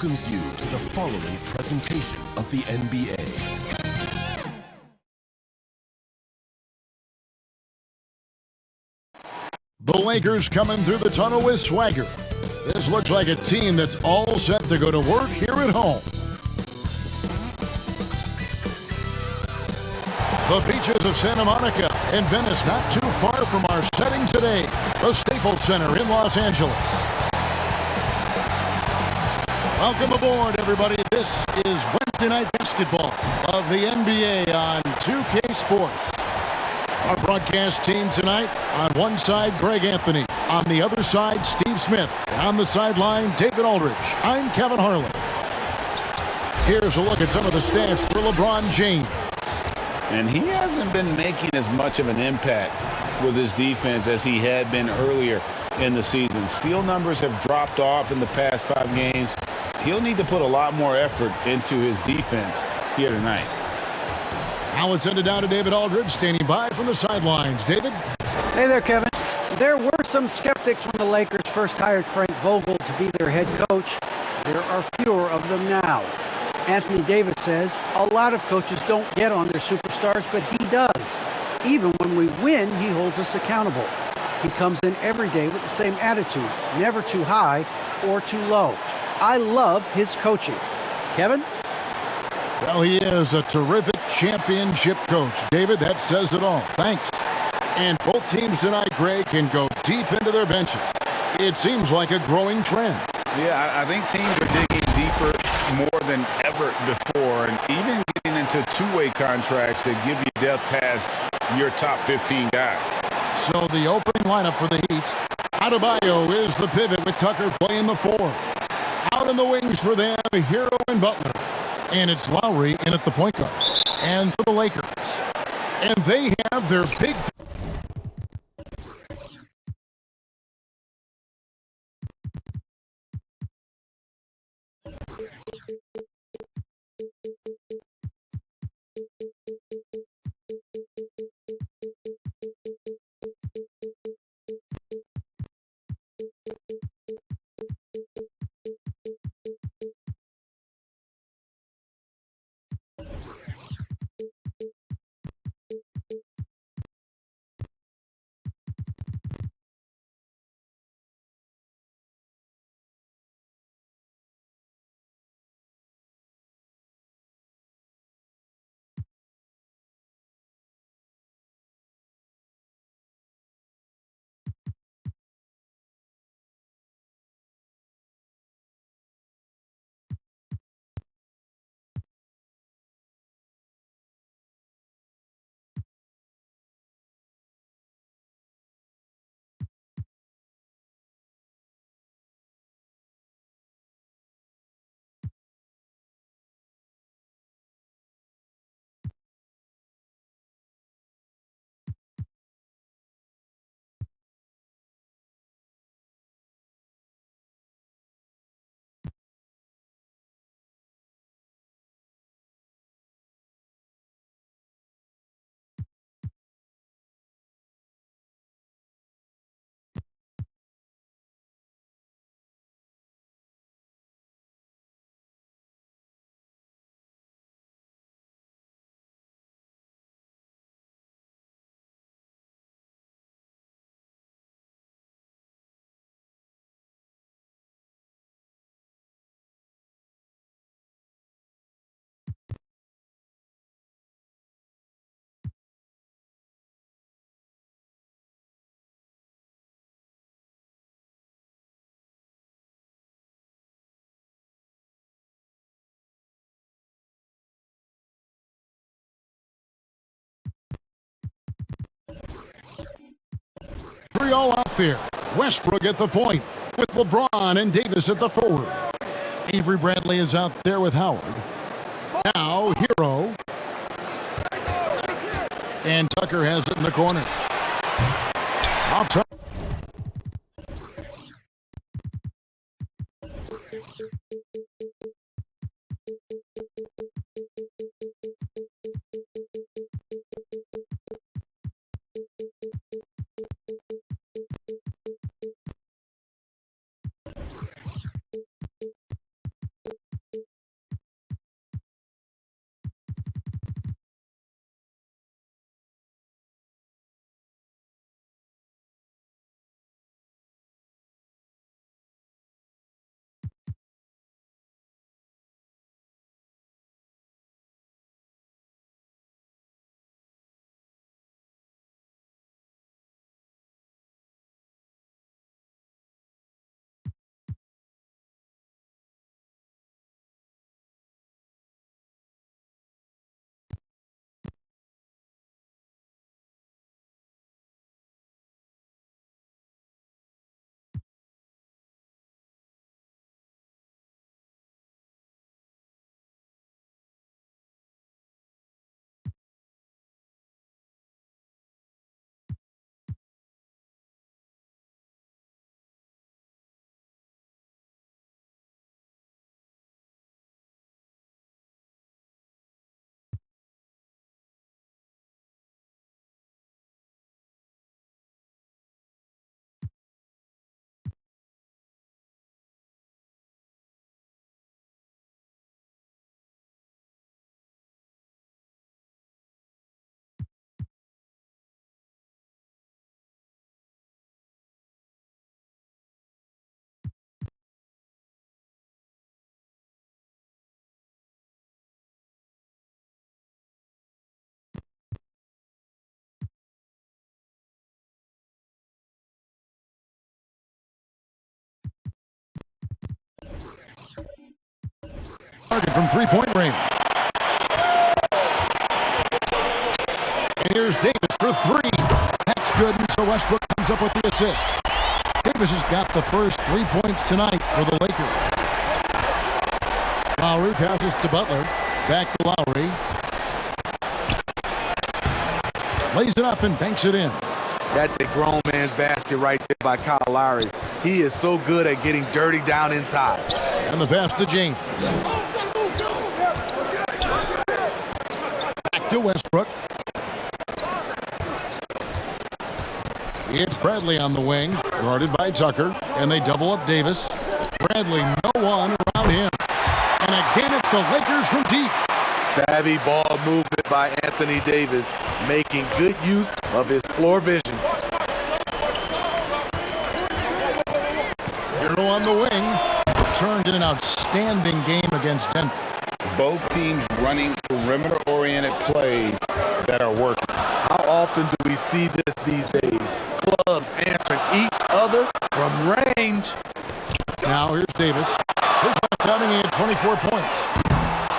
welcomes you to the following presentation of the NBA. The Lakers coming through the tunnel with swagger. This looks like a team that's all set to go to work here at home. The beaches of Santa Monica and Venice, not too far from our setting today, the Staples Center in Los Angeles. Welcome aboard, everybody. This is Wednesday Night Basketball of the NBA on 2K Sports. Our broadcast team tonight, on one side, Greg Anthony. On the other side, Steve Smith. And on the sideline, David Aldridge. I'm Kevin Harlan. Here's a look at some of the stats for LeBron James. And he hasn't been making as much of an impact with his defense as he had been earlier in the season. Steal numbers have dropped off in the past 5 games. He'll need to put a lot more effort into his defense here tonight. Now let's send it down to David Aldridge, standing by from the sidelines. David? Hey there, Kevin. There were some skeptics when the Lakers first hired Frank Vogel to be their head coach. There are fewer of them now. Anthony Davis says a lot of coaches don't get on their superstars, but he does. Even when we win, he holds us accountable. He comes in every day with the same attitude, never too high or too low. I love his coaching. Kevin? Well, he is a terrific championship coach. David, that says it all. Thanks. And both teams tonight, Greg, can go deep into their benches. It seems like a growing trend. Yeah, I think teams are digging deeper more than ever before, and even getting into two-way contracts that give you depth past your top 15 guys. So the opening lineup for the Heat, Adebayo is the pivot with Tucker playing the 4. Out in the wings for them, Hero and Butler. And it's Lowry in at the point guard. And for the Lakers. And they have their big... Three all out there. Westbrook at the point with LeBron and Davis at the forward. Avery Bradley is out there with Howard. Now Hero. And Tucker has it in the corner. Off top. target from three-point range. And here's Davis for three. That's good, and so Westbrook comes up with the assist. Davis has got the first 3 points tonight for the Lakers. Lowry passes to Butler. Back to Lowry. Lays it up and banks it in. That's a grown man's basket right there by Kyle Lowry. He is so good at getting dirty down inside. And the pass to James. Back to Westbrook. It's Bradley on the wing, guarded by Tucker, and they double up Davis. Bradley, no one around him. And again, it's the Lakers from deep. Savvy ball movement by Anthony Davis, making good use of his floor vision. Hero on the wing, turned in an outstanding game against Denver. Both teams running perimeter-oriented plays that are working. How often do we see this these days? Clubs answering each other from range. Now here's Davis. His left outing, he had 24 points.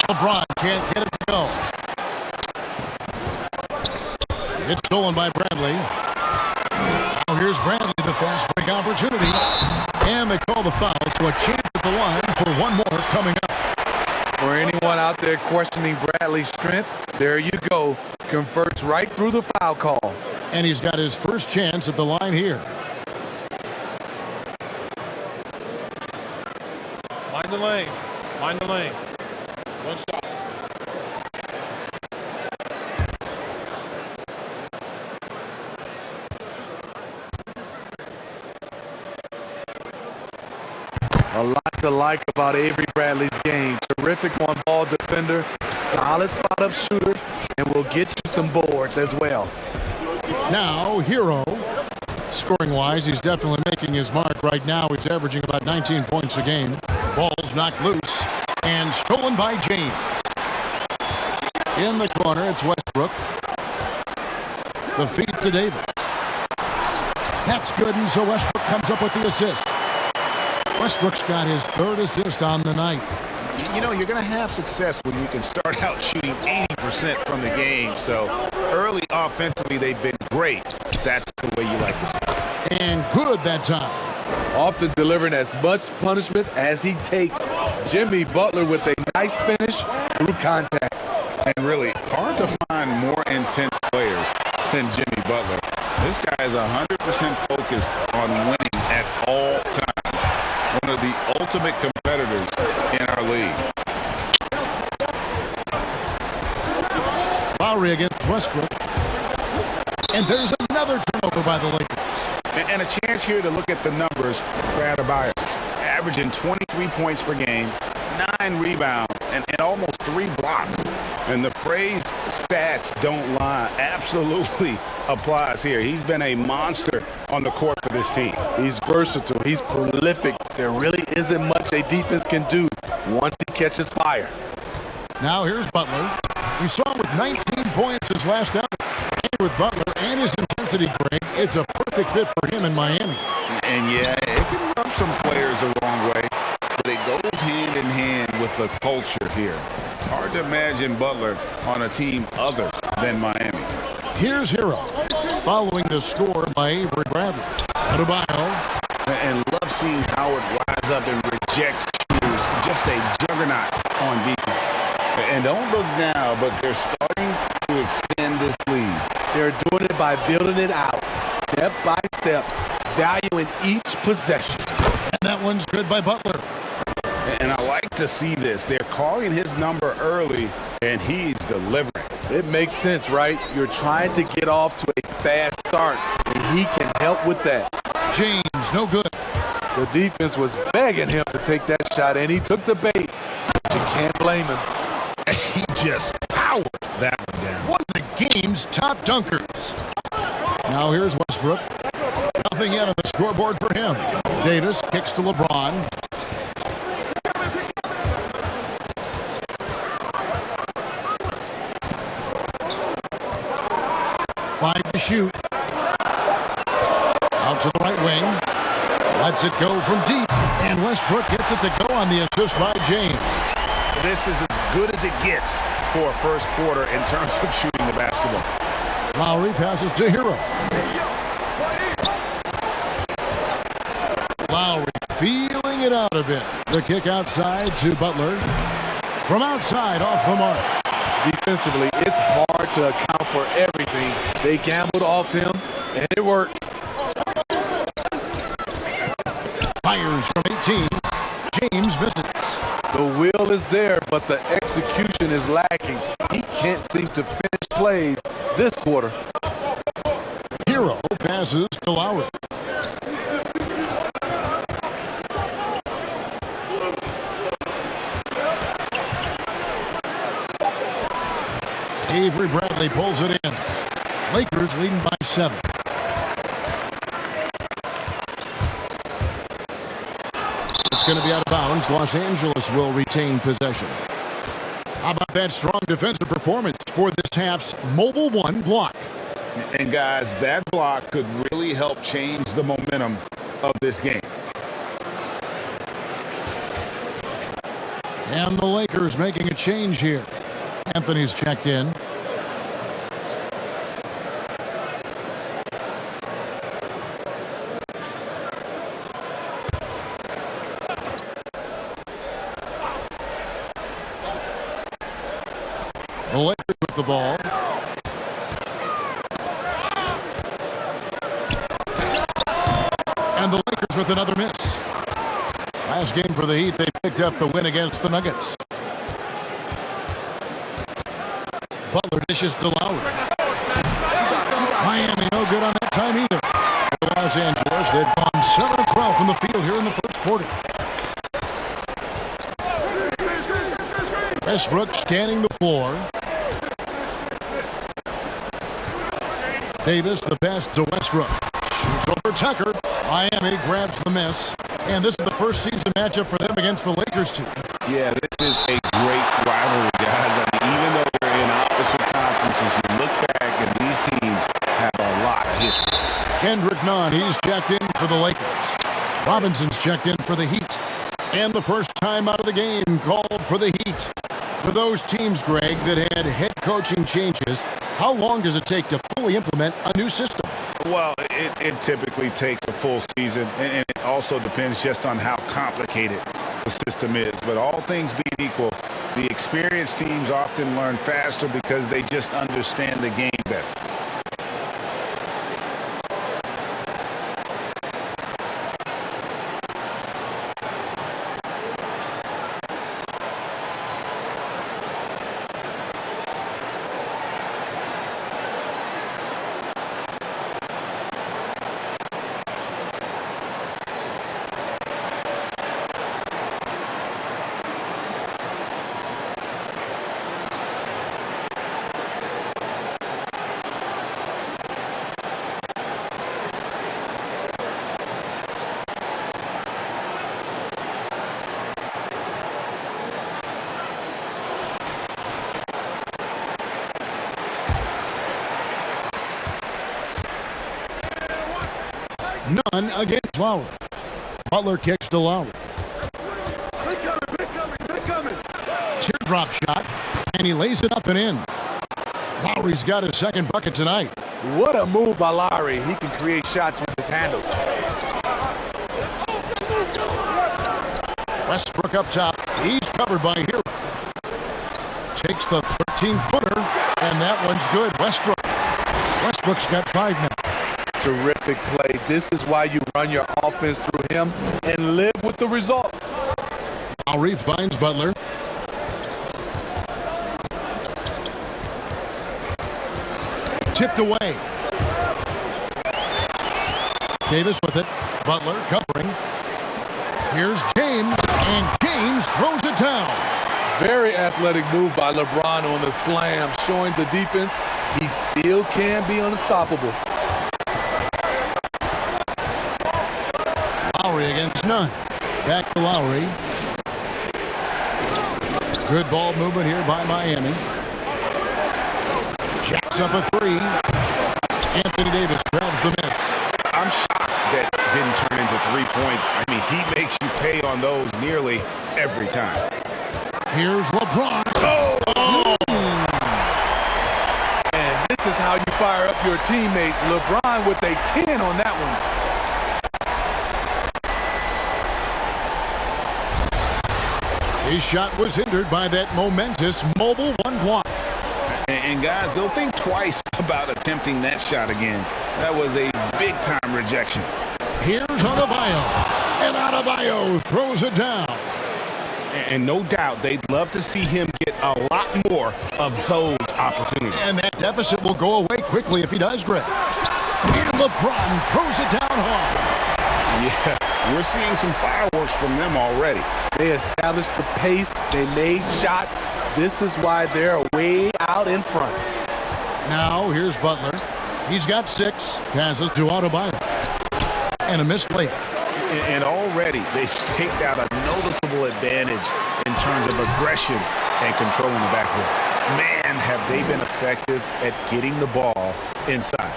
LeBron can't get it to go. It's stolen by Bradley. Now here's Bradley, the fast break opportunity. And they call the foul, so a chance at the line for one more coming up. For anyone out there questioning Bradley's strength, there you go. Converts right through the foul call. And he's got his first chance at the line here. Mind the lanes. Mind the lanes. One stop. A lot to like about Avery Bradley's game. Terrific on-ball defender, solid spot-up shooter, and will get you some boards as well. Now, Hero. Scoring-wise, he's definitely making his mark right now. He's averaging about 19 points a game. Ball's knocked loose and stolen by James. In the corner, it's Westbrook. The feed to Davis. That's good, and so Westbrook comes up with the assist. Westbrook's got his third assist on the night. You know, you're going to have success when you can start out shooting 80% from the game. So early offensively, they've been great. That's the way you like to start. And good that time. Often delivering as much punishment as he takes. Jimmy Butler with a nice finish through contact. And really, hard to find more intense players than Jimmy Butler. This guy is 100% focused on winning at all times. One of the ultimate competitors in our league. Lowry against Westbrook. And there's another turnover by the Lakers. And a chance here to look at the numbers for Adebayo. Averaging 23 points per game, 9 rebounds, and almost 3 blocks. And the phrase stats don't lie absolutely applies here. He's been a monster on the court for this team. He's versatile. He's prolific. There really isn't much a defense can do once he catches fire. Now here's Butler. We saw him with 19 points his last outing. And with Butler and his intensity, Greg, it's a perfect fit for him in Miami. And yeah, it can rub some players the wrong way, but it goes hand in hand with the culture here. Hard to imagine Butler on a team other than Miami. Here's Hero, following the score by Avery Bradley. Adebayo. And love seeing Howard rise up and reject shooters. Just a juggernaut on defense. And don't look now, but they're starting to extend this lead. They're doing it by building it out, step by step, valuing each possession. And that one's good by Butler. And I like to see this. They're calling his number early, and he's delivering. It makes sense, right? You're trying to get off to a fast start, and he can help with that. James, no good. The defense was begging him to take that shot, and he took the bait. But you can't blame him. He just powered that one down. One of the game's top dunkers. Now here's Westbrook. Nothing yet on the scoreboard for him. Davis kicks to LeBron. Five to shoot. Out to the right wing. Lets it go from deep. And Westbrook gets it to go on the assist by James. this is as good as it gets for a first quarter in terms of shooting the basketball. Lowry passes to Hero. Lowry feeling it out a bit. The kick outside to Butler. From outside, off the mark. Defensively, it's hard to account for everything. They gambled off him, and it worked. Fires from 18. James misses. The will is there, but the execution is lacking. He can't seem to finish plays this quarter. Hero passes to Lowry. Avery Bradley pulls it in. Lakers leading by 7. It's going to be out of bounds. Los Angeles will retain possession. How about that strong defensive performance for this half's Mobile One block? And guys, that block could really help change the momentum of this game. And the Lakers making a change here. Anthony's checked in. The Lakers with the ball. And the Lakers with another miss. Last game for the Heat, they picked up the win against the Nuggets. Butler dishes to Lowry. Miami no good on that time either. For Los Angeles, they've gone 7-12 from the field here in the first quarter. Westbrook scanning the floor. Davis, the pass to Westbrook. Shoots over Tucker. Miami grabs the miss. And this is the first season matchup for them against the Lakers team. Yeah, this is a great rivalry, guys. I mean, even though they're in opposite conferences, you look back and these teams have a lot of history. Kendrick Nunn, he's checked in for the Lakers. Robinson's checked in for the Heat. And the first time out of the game called for the Heat. For those teams, Greg, that had head coaching changes, how long does it take to fully implement a new system? Well, it typically takes a full season, and it also depends just on how complicated the system is. But all things being equal, the experienced teams often learn faster because they just understand the game better. None against Lowry. Butler kicks to Lowry. Teardrop shot, and he lays it up and in. Lowry's got his second bucket tonight. What a move by Lowry. He can create shots with his handles. Westbrook up top. He's covered by Hero. Takes the 13-footer, and that one's good. Westbrook's got 5 now. Terrific play. This is why you run your offense through him and live with the results. Lowry finds Butler. Tipped away. Davis with it. Butler covering. Here's James, and James throws it down. Very athletic move by LeBron on the slam, showing the defense he still can be unstoppable. Lowry against Nunn. Back to Lowry. Good ball movement here by Miami. Jacks up a 3. Anthony Davis grabs the miss. I'm shocked that didn't turn into 3 points. I mean, he makes you pay on those nearly every time. Here's LeBron. And this is how you fire up your teammates. LeBron with a 10 on that one. His shot was hindered by that momentous mobile one block. And guys, they'll think twice about attempting that shot again. That was a big-time rejection. Here's Adebayo. And Adebayo throws it down. And no doubt they'd love to see him get a lot more of those opportunities. And that deficit will go away quickly if he does, Greg. And LeBron throws it down hard. Yeah, we're seeing some fireworks from them already. They established the pace. They made shots. This is why they're way out in front. Now here's Butler. He's got 6. Passes to Adebayo. And a missed layup. And already they've staked out a noticeable advantage in terms of aggression and controlling the backcourt. Man, have they been effective at getting the ball inside.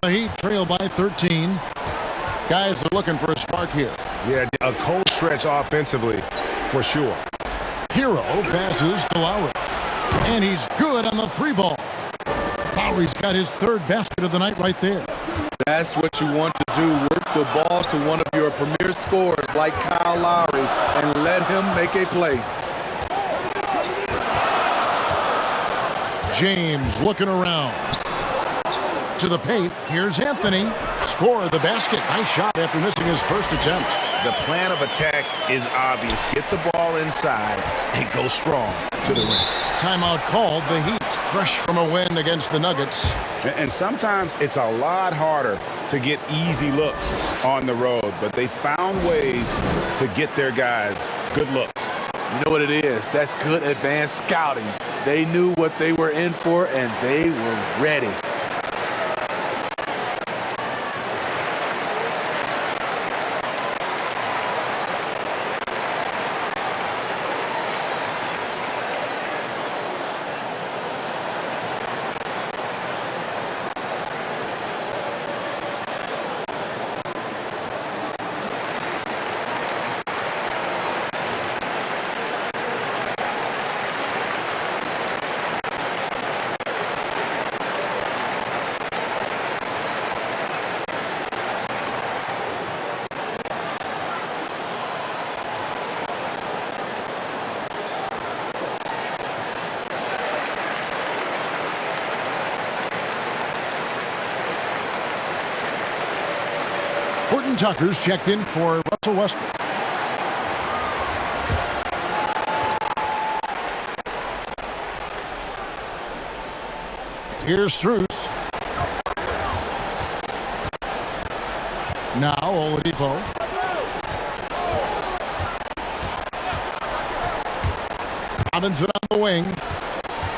The Heat trail by 13. Guys are looking for a spark here. Yeah, a cold stretch offensively, for sure. Hero passes to Lowry. And he's good on the 3-ball. Lowry's got his 3rd basket of the night right there. That's what you want to do. Work the ball to one of your premier scorers like Kyle Lowry and let him make a play. James looking around. To the paint. Here's Anthony. Score the basket. Nice shot after missing his first attempt. The plan of attack is obvious. Get the ball inside and go strong to the rim. Timeout called. The Heat fresh from a win against the Nuggets. And sometimes it's a lot harder to get easy looks on the road, but they found ways to get their guys good looks. You know what it is? That's good advanced scouting. They knew what they were in for, and they were ready. Tucker's checked in for Russell Westbrook. Here's Strus. Now Oladipo. Robinson on the wing.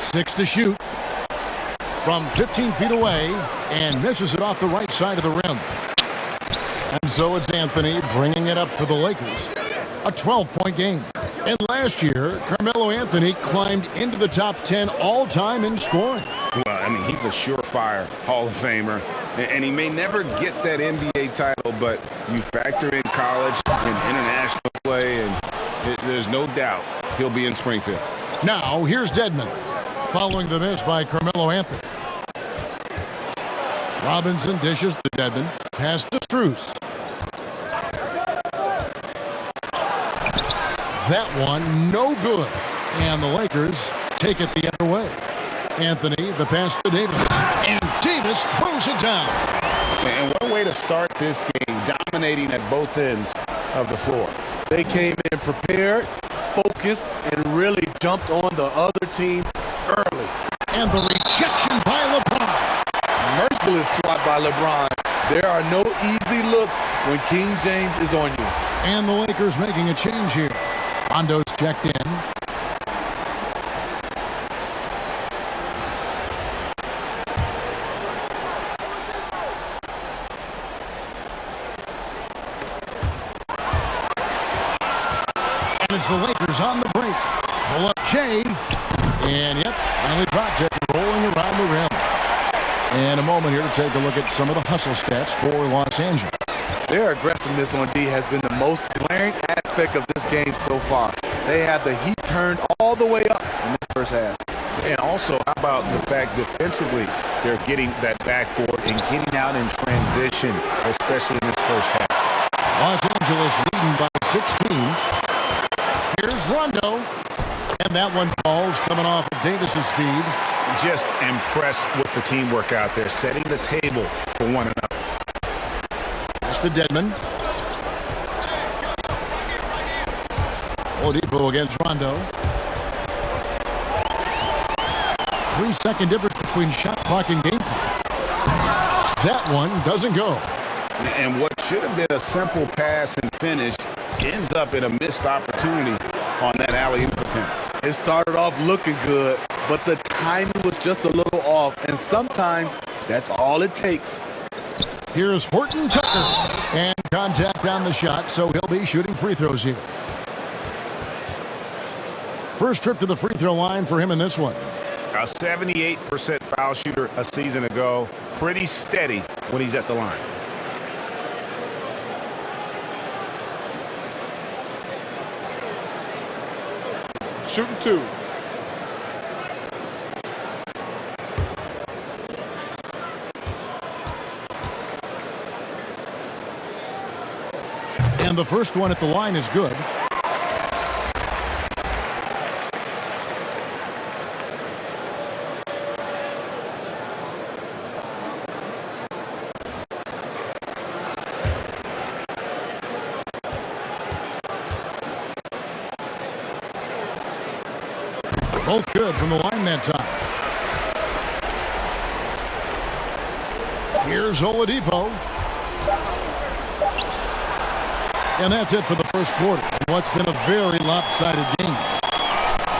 6 to shoot. From 15 feet away and misses it off the right side of the rim. And so it's Anthony bringing it up for the Lakers. A 12-point game. And last year, Carmelo Anthony climbed into the top 10 all-time in scoring. Well, I mean, he's a surefire Hall of Famer. And he may never get that NBA title, but you factor in college and international play, and there's no doubt he'll be in Springfield. Now, here's Dedmon, following the miss by Carmelo Anthony. Robinson dishes to Dedmon. Pass to Strus. That one, no good. And the Lakers take it the other way. Anthony, the pass to Davis. And Davis throws it down. And what a way to start this game, dominating at both ends of the floor. They came in prepared, focused, and really jumped on the other team early. And the rejection by LeBron. Merciless swat by LeBron. There are no easy looks when King James is on you. And the Lakers making a change here. Rondo's checked in. And it's the Lakers on the break. Pull up Shea. And yep, finally drops it, rolling around the rim. And a moment here to take a look at some of the hustle stats for Los Angeles. Their aggressiveness on D has been the most glaring aspect of this game so far. They have the heat turned all the way up in this first half. And also, how about the fact defensively, they're getting that backboard and getting out in transition, especially in this first half. Los Angeles leading by 16. Here's Rondo. And that one falls, coming off of Davis's feed. Just impressed with the teamwork out there, setting the table for one another. That's to Dedmon. Oladipo against Rondo. 3-second difference between shot clock and game clock. That one doesn't go. And what should have been a simple pass and finish ends up in a missed opportunity on that alley-oop attempt. It started off looking good, but the timing was just a little off, and sometimes that's all it takes. Here's Horton Tucker, and contact on the shot, so he'll be shooting free throws here. First trip to the free throw line for him in this one. A 78% foul shooter a season ago, pretty steady when he's at the line. Shooting 2. And the first one at the line is good. Both good from the line that time. Here's Oladipo. And that's it for the first quarter. What's been a very lopsided game.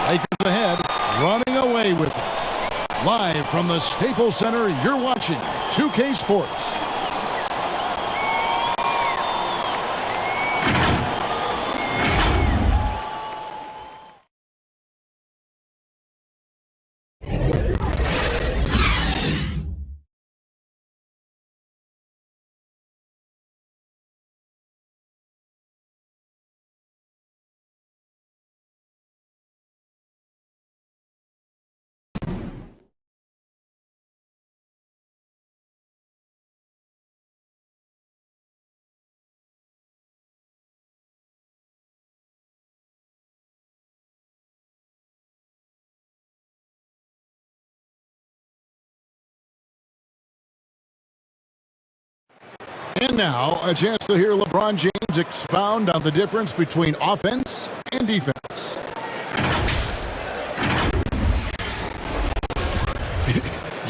Lakers ahead, running away with it. Live from the Staples Center, you're watching 2K Sports. And now, a chance to hear LeBron James expound on the difference between offense and defense.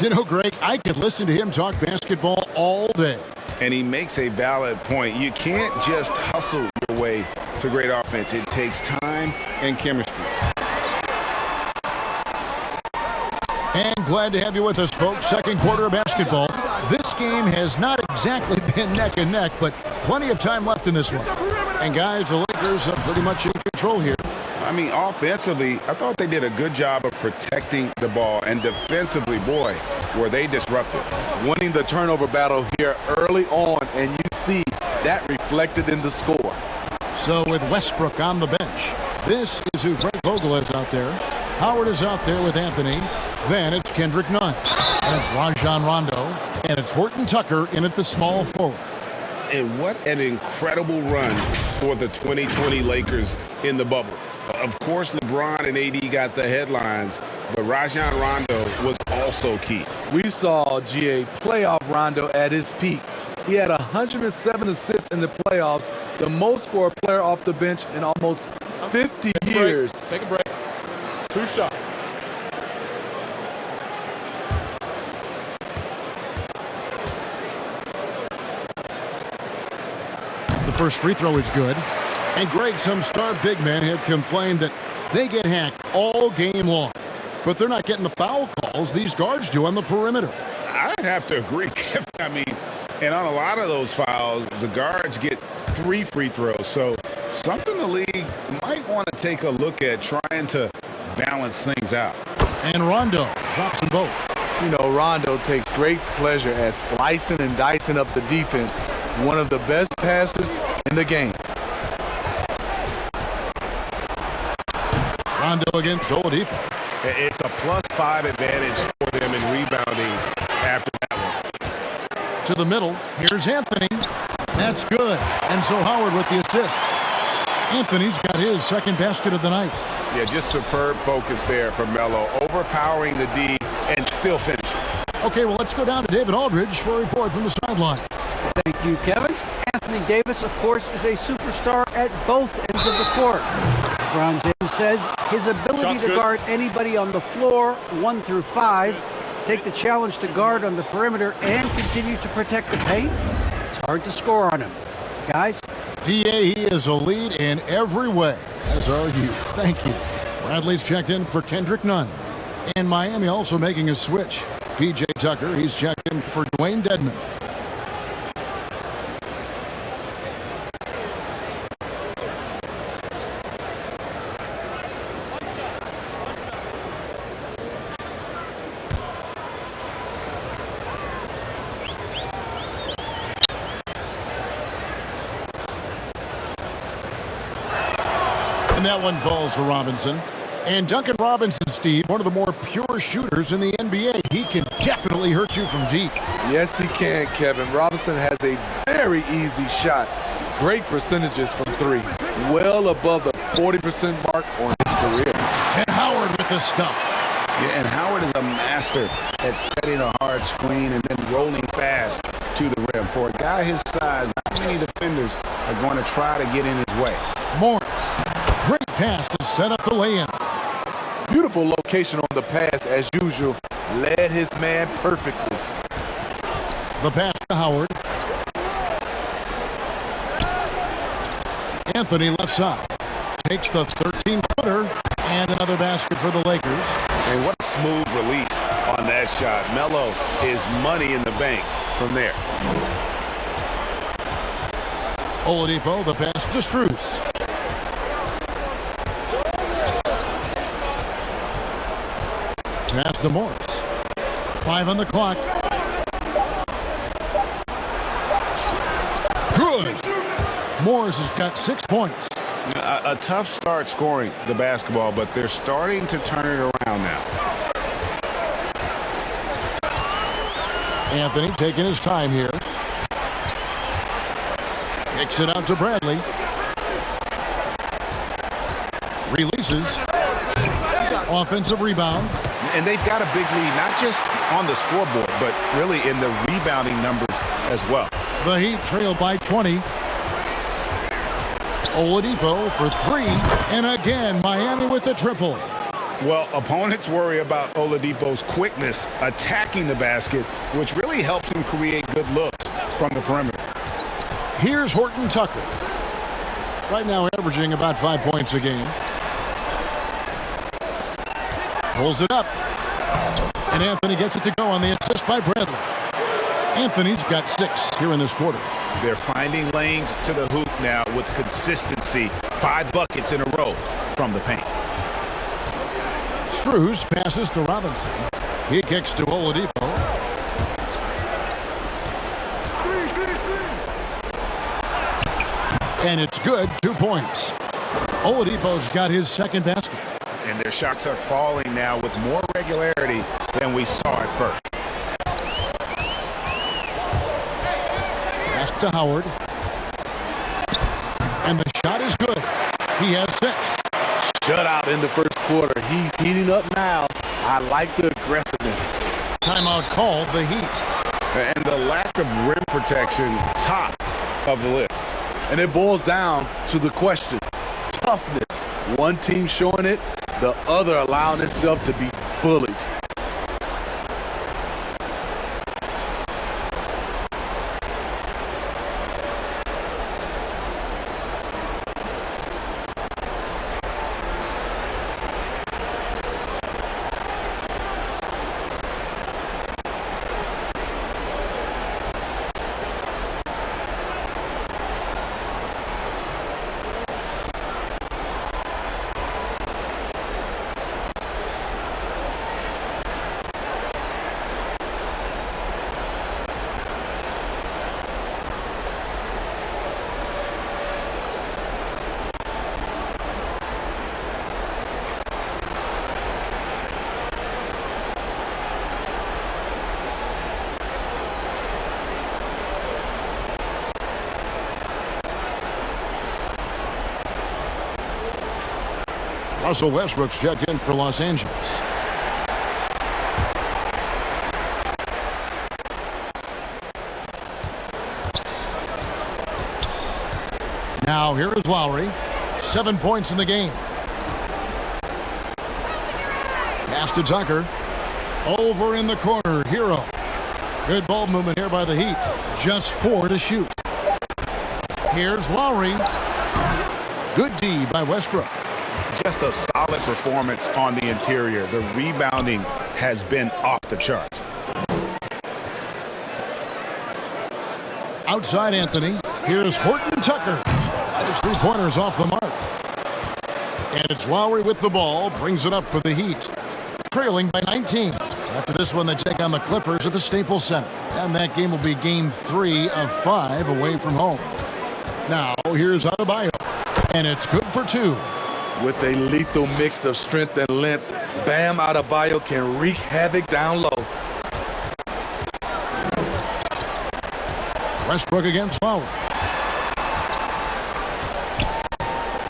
You know, Greg, I could listen to him talk basketball all day. And he makes a valid point. You can't just hustle your way to great offense. It takes time and chemistry. And glad to have you with us, folks. Second quarter of basketball. This game has not exactly been neck and neck, but plenty of time left in this one. And guys, the Lakers are pretty much in control here. I mean, offensively, I thought they did a good job of protecting the ball. And defensively, boy, were they disruptive. Winning the turnover battle here early on, and you see that reflected in the score. So with Westbrook on the bench, this is who Frank Vogel is out there. Howard is out there with Anthony. Then it's Kendrick Nunn. And it's Rajon Rondo. And it's Horton Tucker in at the small forward. And what an incredible run for the 2020 Lakers in the bubble. Of course, LeBron and AD got the headlines, but Rajon Rondo was also key. We saw GA playoff Rondo at his peak. He had 107 assists in the playoffs, the most for a player off the bench in almost 50 years. Take a break. 2 shots. The first free throw is good. And Greg, some star big men have complained that they get hacked all game long. But they're not getting the foul calls these guards do on the perimeter. I'd have to agree, Kevin. I mean, and on a lot of those fouls, the guards get 3 free throws. So something the league might want to take a look at, trying to balance things out. And Rondo drops them both. You know, Rondo takes great pleasure at slicing and dicing up the defense. One of the best passers in the game. Rondo against Oladipo. It's a +5 advantage for them in rebounding after that one. To the middle, here's Anthony. That's good. And so Howard with the assist. Anthony's got his second basket of the night. Yeah, just superb focus there from Melo, overpowering the D and still finishes. Okay, well, let's go down to David Aldridge for a report from the sideline. Thank you, Kevin. Anthony Davis, of course, is a superstar at both ends of the court. LeBron James says his ability to guard anybody on the floor, 1 through 5, take the challenge to guard on the perimeter, and continue to protect the paint, it's hard to score on him. Guys? DA, he is a lead in every way, as are you. Thank you. Bradley's checked in for Kendrick Nunn. And Miami also making a switch. P.J. Tucker, he's checked in for Dwayne Dedmon. And that one falls for Robinson. And Duncan Robinson, Steve, one of the more pure shooters in the NBA. He can definitely hurt you from deep. Yes, he can, Kevin. Robinson has a very easy shot. Great percentages from 3. Well above the 40% mark on his career. And Howard with the stuff. Yeah, and Howard is a master at setting a hard screen and then rolling fast to the rim. For a guy his size, not many defenders are going to try to get in his way. Morris, great pass to set up the lay-in. Beautiful location on the pass, as usual. Led his man perfectly. The pass to Howard. Anthony left side. Takes the 13-footer. And another basket for the Lakers. And what a smooth release on that shot. Melo is money in the bank from there. Oladipo, the pass to Strus. Pass to Morris. 5 on the clock. Good. Morris has got 6 points. A tough start scoring the basketball, but they're starting to turn it around now. Anthony taking his time here. Kicks it out to Bradley. Releases. Offensive rebound. And they've got a big lead, not just on the scoreboard, but really in the rebounding numbers as well. The Heat trail by 20. Oladipo for 3. And again, Miami with the triple. Well, opponents worry about Oladipo's quickness attacking the basket, which really helps him create good looks from the perimeter. Here's Horton Tucker. Right now averaging about 5 points a game. Pulls it up. And Anthony gets it to go on the assist by Bradley. Anthony's got 6 here in this quarter. They're finding lanes to the hoop now with consistency. 5 buckets in a row from the paint. Strus passes to Robinson. He kicks to Oladipo. And it's good. 2 points. Oladipo's got his second basket. And their shots are falling now with more regularity than we saw at first. Pass to Howard. And the shot is good. He has 6. Shutout in the first quarter. He's heating up now. I like the aggressiveness. Timeout called, the Heat. And the lack of rim protection, top of the list. And it boils down to the question. Toughness. One team showing it, the other allowing itself to be bullied. Russell Westbrook's checked in for Los Angeles. Now here is Lowry. 7 points in the game. Pass to Tucker. Over in the corner, Hero. Good ball movement here by the Heat. Just 4 to shoot. Here's Lowry. Good D by Westbrook. Just a solid performance on the interior. The rebounding has been off the charts. Outside Anthony. Here's Horton Tucker. His 3-pointers off the mark. And it's Lowry with the ball. Brings it up for the Heat. Trailing by 19. After this one, they take on the Clippers at the Staples Center. And that game will be game 3 of 5 away from home. Now, here's Adebayo. And it's good for 2. With a lethal mix of strength and length, Bam Adebayo can wreak havoc down low. Westbrook against Lowry.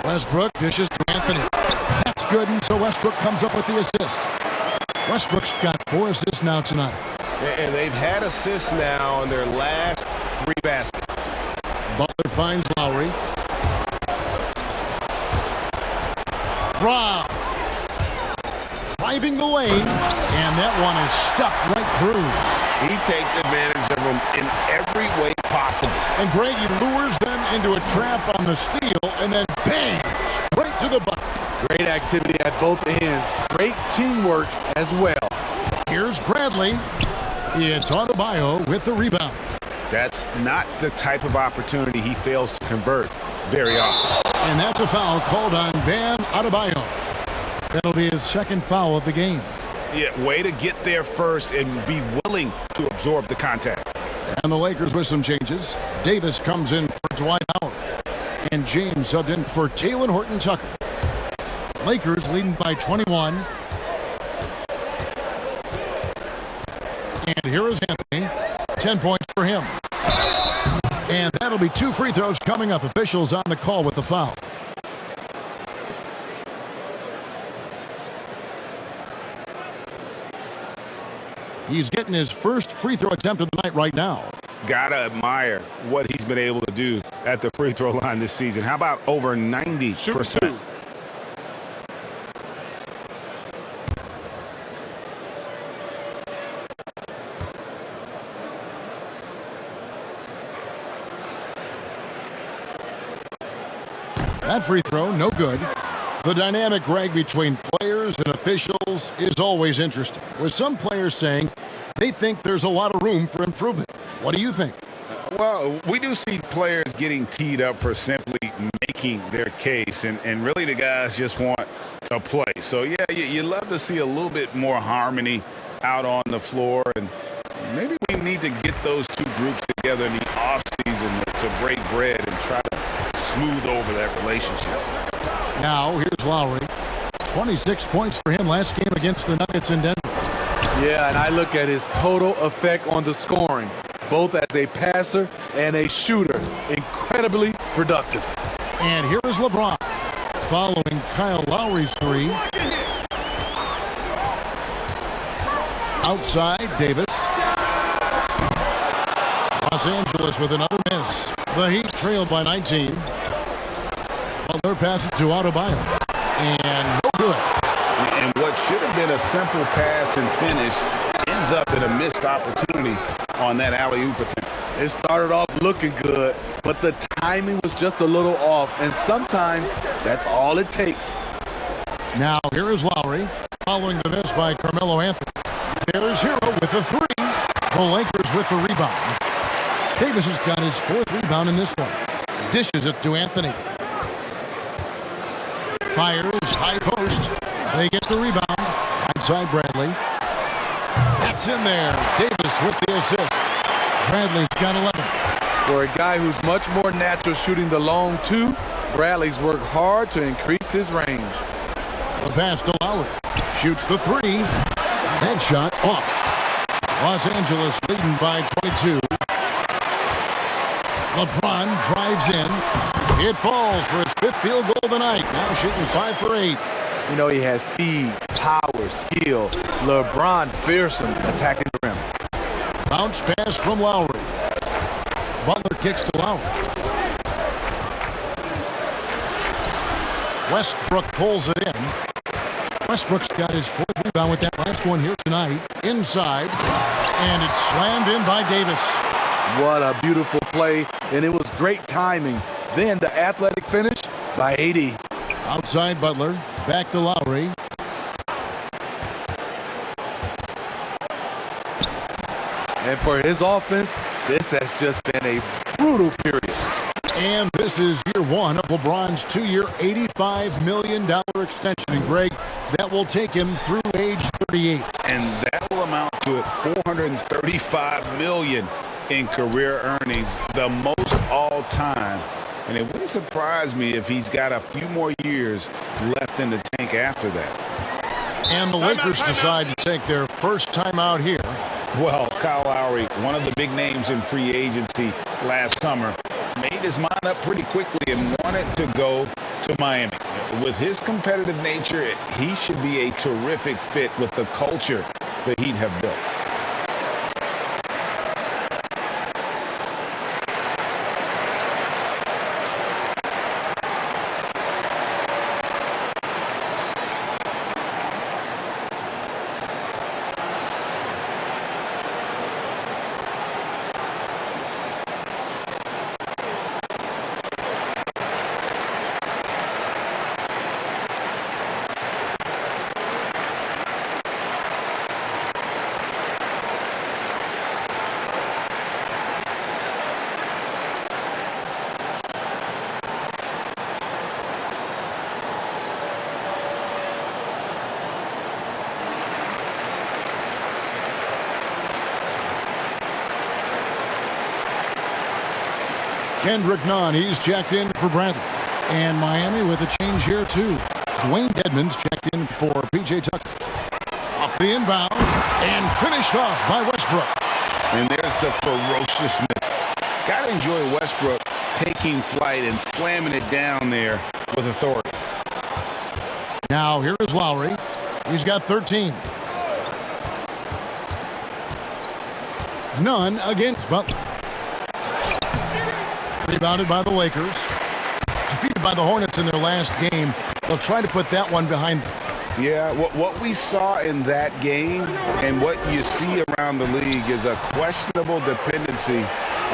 Westbrook dishes to Anthony. That's good, and so Westbrook comes up with the assist. Westbrook's got 4 assists now tonight. And they've had assists now on their last 3 baskets. Butler finds Lowry. Rob. Driving the lane, and that one is stuffed right through. He takes advantage of them in every way possible. And Greg, he lures them into a trap on the steal, and then bang, straight to the bucket. Great activity at both ends. Great teamwork as well. Here's Bradley. It's Adebayo with the rebound. That's not the type of opportunity he fails to convert very often. And that's a foul called on Bam Adebayo. That'll be his 2nd foul of the game. Yeah, way to get there first and be willing to absorb the contact. And the Lakers with some changes. Davis comes in for Dwight Howard. And James subbed in for Talen Horton Tucker. Lakers leading by 21. And here is Anthony. 10 points for him. And that'll be 2 free throws coming up. Officials on the call with the foul. He's getting his first free throw attempt of the night right now. Gotta admire what he's been able to do at the free throw line this season. How about over 90%? That free throw, no good. The dynamic, Greg, between players and officials is always interesting, with some players saying they think there's a lot of room for improvement. What do you think? Well, we do see players getting teed up for simply making their case, and really the guys just want to play. So, yeah, you love to see a little bit more harmony out on the floor, and maybe we need to get those 2 groups together in the offseason to break bread and try to smooth over that relationship. Now, here's Lowry. 26 points for him last game against the Nuggets in Denver. Yeah, and I look at his total effect on the scoring, both as a passer and a shooter. Incredibly productive. And here is LeBron following Kyle Lowry's 3. Outside, Davis. Los Angeles with another miss. The Heat trailed by 19. Butler passes to Adebayo. And no good. And what should have been a simple pass and finish ends up in a missed opportunity on that alley-oop attempt. It started off looking good, but the timing was just a little off, and sometimes that's all it takes. Now here is Lowry following the miss by Carmelo Anthony. There's Hero with the 3. The Lakers with the rebound. Davis has got his 4th rebound in this one. Dishes it to Anthony. Fires, high post. They get the rebound. Inside Bradley. That's in there. Davis with the assist. Bradley's got 11. For a guy who's much more natural shooting the long 2, Bradley's worked hard to increase his range. The pass to Lowry. Shoots the 3. That shot off. Los Angeles leading by 22. LeBron drives in. It falls for his 5th field goal of the night. Now shooting 5 for 8. You know, he has speed, power, skill. LeBron fearsome attacking the rim. Bounce pass from Lowry. Butler kicks to Lowry. Westbrook pulls it in. Westbrook's got his fourth rebound with that last one here tonight. Inside. And it's slammed in by Davis. What a beautiful play, and it was great timing. Then the athletic finish by AD. Outside Butler. Back to Lowry. And for his offense, this has just been a brutal period. And this is year one of LeBron's 2-year, $85 million extension. And Greg, that will take him through age 38. And that will amount to $435 million in career earnings, the most all time. And it wouldn't surprise me if he's got a few more years left in the tank after that. And the Lakers decide to take their first time out here. Well, Kyle Lowry, one of the big names in free agency last summer, made his mind up pretty quickly and wanted to go to Miami. With his competitive nature, he should be a terrific fit with the culture the Heat have built. Kendrick Nunn, he's checked in for Bradley. And Miami with a change here, too. Dwayne Dedmon's checked in for P.J. Tucker. Off the inbound and finished off by Westbrook. And there's the ferociousness. Got to enjoy Westbrook taking flight and slamming it down there with authority. Now here is Lowry. He's got 13. Nunn against Butler. Rebounded by the Lakers. Defeated by the Hornets in their last game. They'll try to put that one behind them. Yeah, what we saw in that game and what you see around the league is a questionable dependency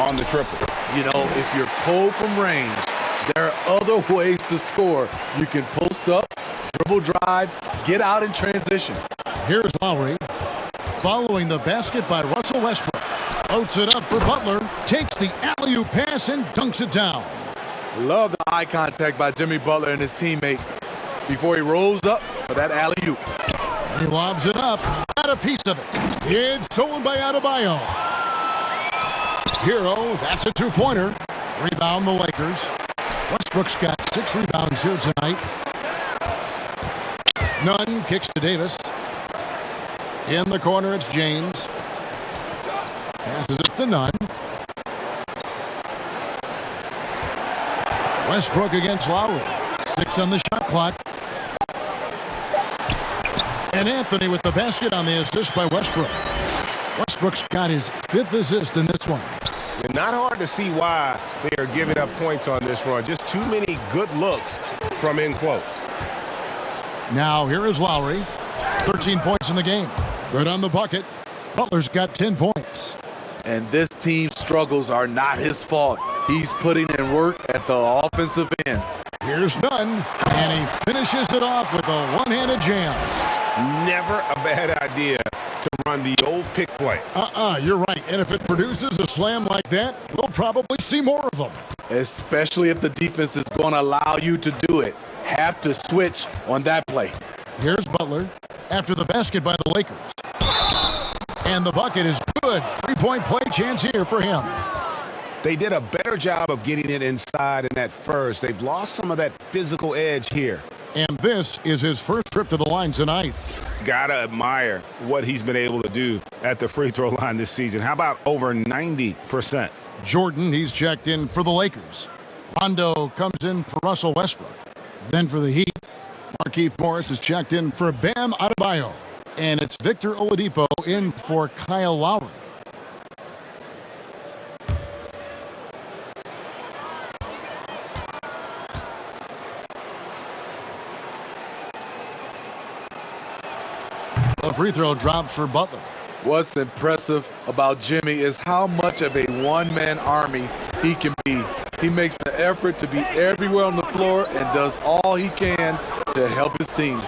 on the triple. You know, if you're cold from range, there are other ways to score. You can post up, dribble drive, get out in transition. Here's Lowry. Following the basket by Russell Westbrook. Floats it up for Butler. Takes the alley-oop pass and dunks it down. Love the eye contact by Jimmy Butler and his teammate before he rolls up for that alley-oop. He lobs it up. Got a piece of it. It's stolen by Adebayo. Hero, that's a two-pointer. Rebound the Lakers. Westbrook's got 6 rebounds here tonight. Nunn kicks to Davis. In the corner, it's James. Passes it to Nunn. Westbrook against Lowry. 6 on the shot clock. And Anthony with the basket on the assist by Westbrook. Westbrook's got his 5th assist in this one. And not hard to see why they are giving up points on this run. Just too many good looks from in close. Now here is Lowry. 13 points in the game. Good on the bucket. Butler's got 10 points. And this team's struggles are not his fault. He's putting in work at the offensive end. Here's Nunn, and he finishes it off with a one-handed jam. Never a bad idea to run the old pick play. You're right. And if it produces a slam like that, we'll probably see more of them. Especially if the defense is going to allow you to do it. Have to switch on that play. Here's Butler after the basket by the Lakers. And the bucket is good. 3-point play chance here for him. They did a better job of getting it inside in that first. They've lost some of that physical edge here. And this is his first trip to the line tonight. Gotta admire what he's been able to do at the free throw line this season. How about over 90%? Jordan, he's checked in for the Lakers. Rondo comes in for Russell Westbrook. Then for the Heat, Markieff Morris is checked in for Bam Adebayo. And it's Victor Oladipo in for Kyle Lowry. The free throw drops for Butler. What's impressive about Jimmy is how much of a one-man army he can be. He makes the effort to be everywhere on the floor and does all he can to help his team.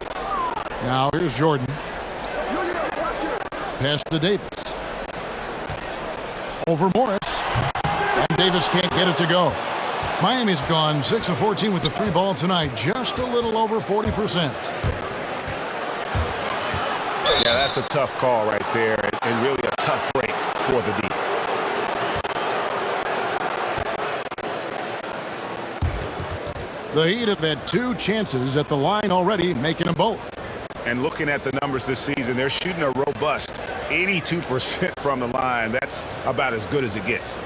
Now here's Jordan. Pass to Davis. Over Morris. And Davis can't get it to go. Miami's gone 6 of 14 with the three ball tonight. Just a little over 40%. Yeah, that's a tough call right there, and really a tough break for the D. The Heat have had 2 chances at the line already, making them both. And looking at the numbers this season, they're shooting a robust 82% from the line. That's about as good as it gets.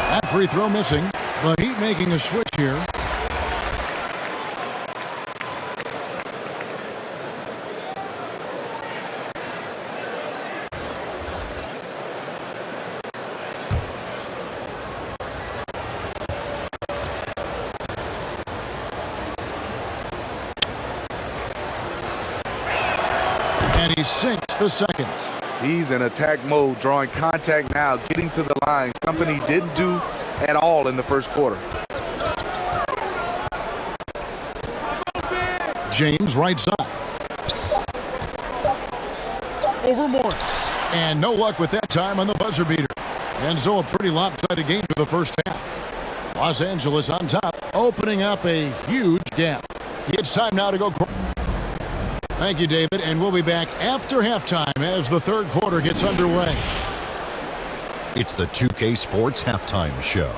That free throw missing. The Heat making a switch here. And he sinks the second. He's in attack mode, drawing contact now, getting to the line, something he didn't do at all in the first quarter. James right side. Over Morris. And no luck with that time on the buzzer beater. And so a pretty lopsided game for the first half. Los Angeles on top, opening up a huge gap. It's time now to go. Thank you, David, and we'll be back after halftime as the third quarter gets underway. It's the 2K Sports Halftime Show.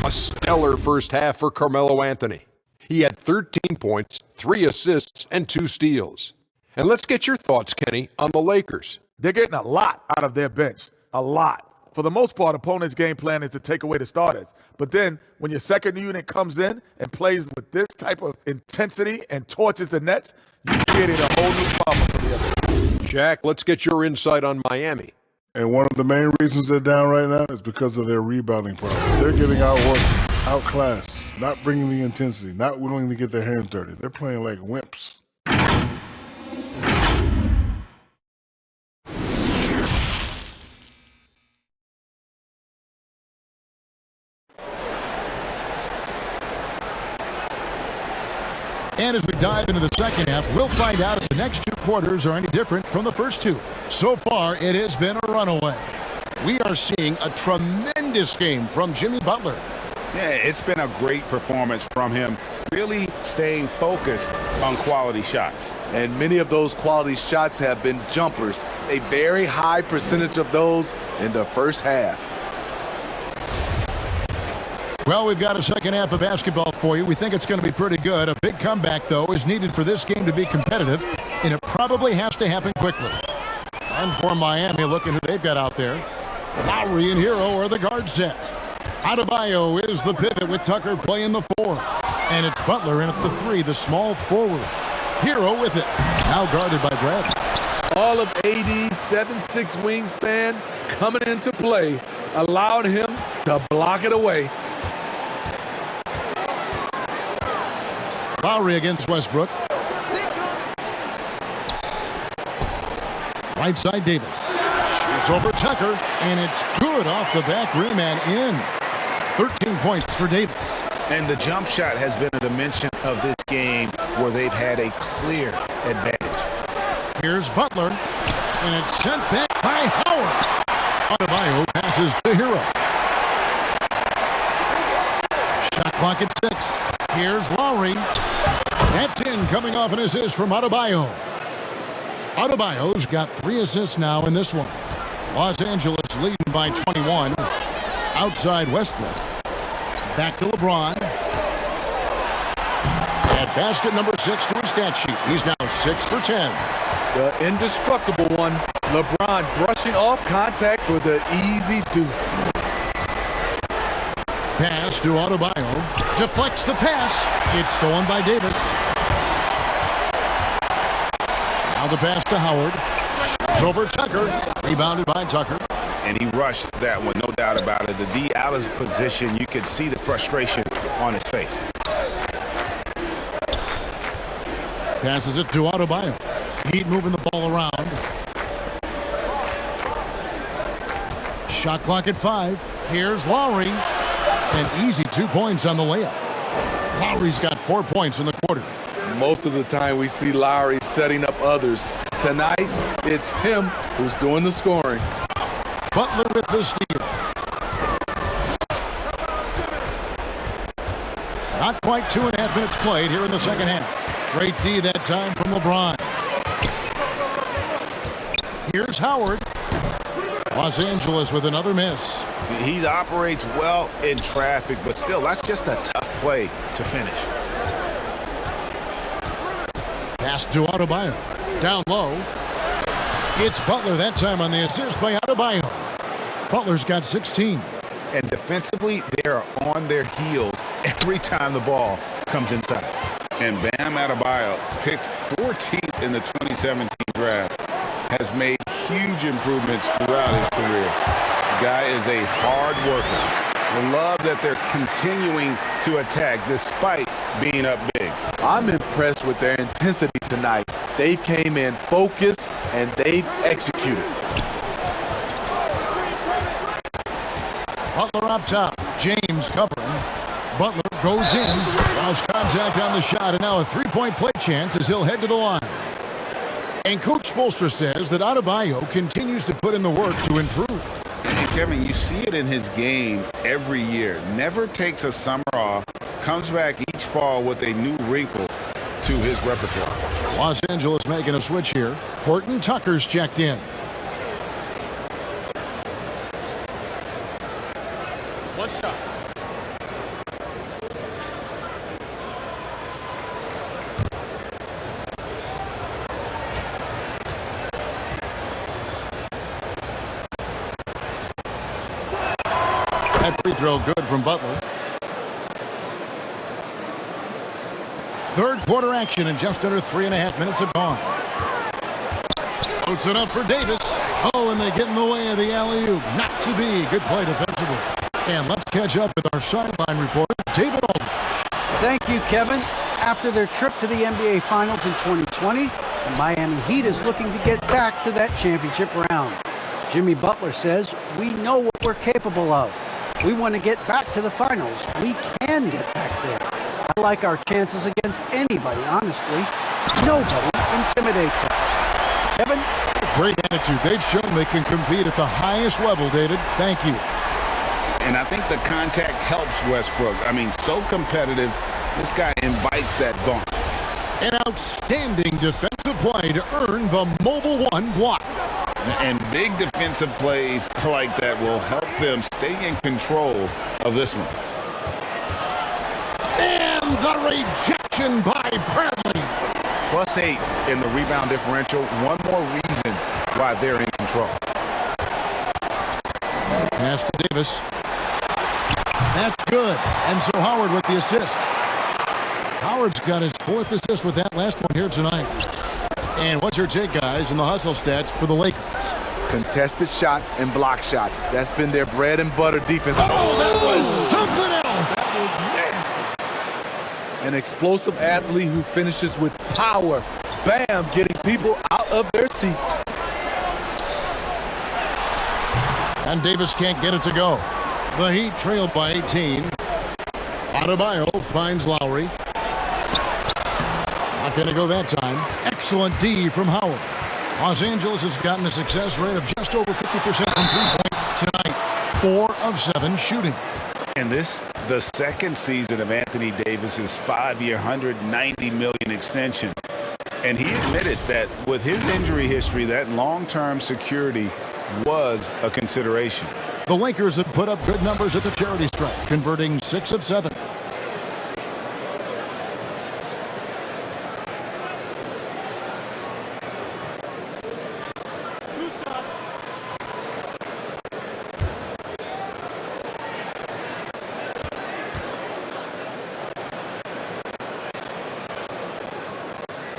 A stellar first half for Carmelo Anthony. He had 13 points, 3 assists, and 2 steals. And let's get your thoughts, Kenny, on the Lakers. They're getting a lot out of their bench. A lot. For the most part, opponents' game plan is to take away the starters. But then when your second unit comes in and plays with this type of intensity and torches the Nets, you created a whole new problem for the other. Shaq, let's get your insight on Miami. And one of the main reasons they're down right now is because of their rebounding problem. They're getting outworked, outclassed, not bringing the intensity, not willing to get their hands dirty. They're playing like wimps. And as we dive into the second half, we'll find out if the next 2 quarters are any different from the first 2. So far, it has been a runaway. We are seeing a tremendous game from Jimmy Butler. Yeah, it's been a great performance from him, really staying focused on quality shots. And many of those quality shots have been jumpers, a very high percentage of those in the first half. Well, we've got a second half of basketball for you. We think it's going to be pretty good. A big comeback, though, is needed for this game to be competitive, and it probably has to happen quickly. And for Miami, looking who they've got out there. Lowry and Hero are the guard set. Adebayo is the pivot with Tucker playing the 4. And it's Butler in at the 3, the small forward. Hero with it, now guarded by Bradley. All of AD's 7'6" wingspan coming into play allowed him to block it away. Lowry against Westbrook. Right side Davis. Shoots over Tucker, and it's good off the back rim and in. 13 points for Davis. And the jump shot has been a dimension of this game where they've had a clear advantage. Here's Butler, and it's sent back by Howard. Adebayo passes to Hero. Shot clock at 6. Here's Lowry. That's in, coming off an assist from Adebayo. Adebayo's got 3 assists now in this one. Los Angeles leading by 21. Outside Westbrook. Back to LeBron. At basket number 6 to his stat sheet. He's now 6 for 10. The indestructible one, LeBron brushing off contact for the easy deuce. Pass to Adebayo. Deflects the pass. It's stolen by Davis. Now the pass to Howard. Shoots over Tucker. Rebounded by Tucker. And he rushed that one, no doubt about it. The D out of his position, you could see the frustration on his face. Passes it to Adebayo. Heat moving the ball around. Shot clock at 5. Here's Lowry. An easy 2 points on the layup. Lowry's got 4 points in the quarter. Most of the time we see Lowry setting up others. Tonight, it's him who's doing the scoring. Butler with the steal. Not quite 2.5 minutes played here in the second half. Great D that time from LeBron. Here's Howard. Los Angeles with another miss. He operates well in traffic, but still, that's just a tough play to finish. Pass to Adebayo. Down low. It's Butler that time on the assist by Adebayo. Butler's got 16. And defensively, they are on their heels every time the ball comes inside. And Bam Adebayo, picked 14th in the 2017 draft, has made huge improvements throughout his career. The guy is a hard worker. I love that they're continuing to attack despite being up big. I'm impressed with their intensity tonight. They've came in focused and they've executed. Butler up top. James covering. Butler goes in. Lost contact on the shot, and now a three-point play chance as he'll head to the line. And Coach Spoelstra says that Adebayo continues to put in the work to improve. And Kevin, you see it in his game every year. Never takes a summer off. Comes back each fall with a new wrinkle to his repertoire. Los Angeles making a switch here. Horton Tucker's checked in. One shot. That free throw good from Butler. Third quarter action and just under 3.5 minutes have gone. Puts it up for Davis. Oh, and they get in the way of the alley-oop. Not to be. Good play defensively. And let's catch up with our sideline reporter, David Aldridge. Thank you, Kevin. After their trip to the NBA Finals in 2020, the Miami Heat is looking to get back to that championship round. Jimmy Butler says, "We know what we're capable of. We want to get back to the finals. We can get back there. I like our chances against anybody, honestly. Nobody intimidates us." Kevin? Great attitude. They've shown they can compete at the highest level, David. Thank you. And I think the contact helps Westbrook. I mean, so competitive. This guy invites that bump. An outstanding defensive play to earn the Mobile One block. And big defensive plays like that will help them stay in control of this one. And the rejection by Bradley. +8 in the rebound differential. One more reason why they're in control. Pass to Davis. That's good. And so Howard with the assist. Howard's got his 4th assist with that last one here tonight. And what's your take, guys, in the hustle stats for the Lakers? Contested shots and block shots. That's been their bread and butter defense. Oh, that was something else. That was nasty. An explosive athlete who finishes with power. Bam, getting people out of their seats. And Davis can't get it to go. The Heat trailed by 18. Adebayo finds Lowry. Not going to go that time. Excellent D from Howard. Los Angeles has gotten a success rate of just over 50% from three-point tonight. 4 of 7 shooting. And this the second season of Anthony Davis's 5-year, $190 million extension. And he admitted that with his injury history, that long-term security was a consideration. The Lakers have put up good numbers at the charity stripe, converting 6 of 7.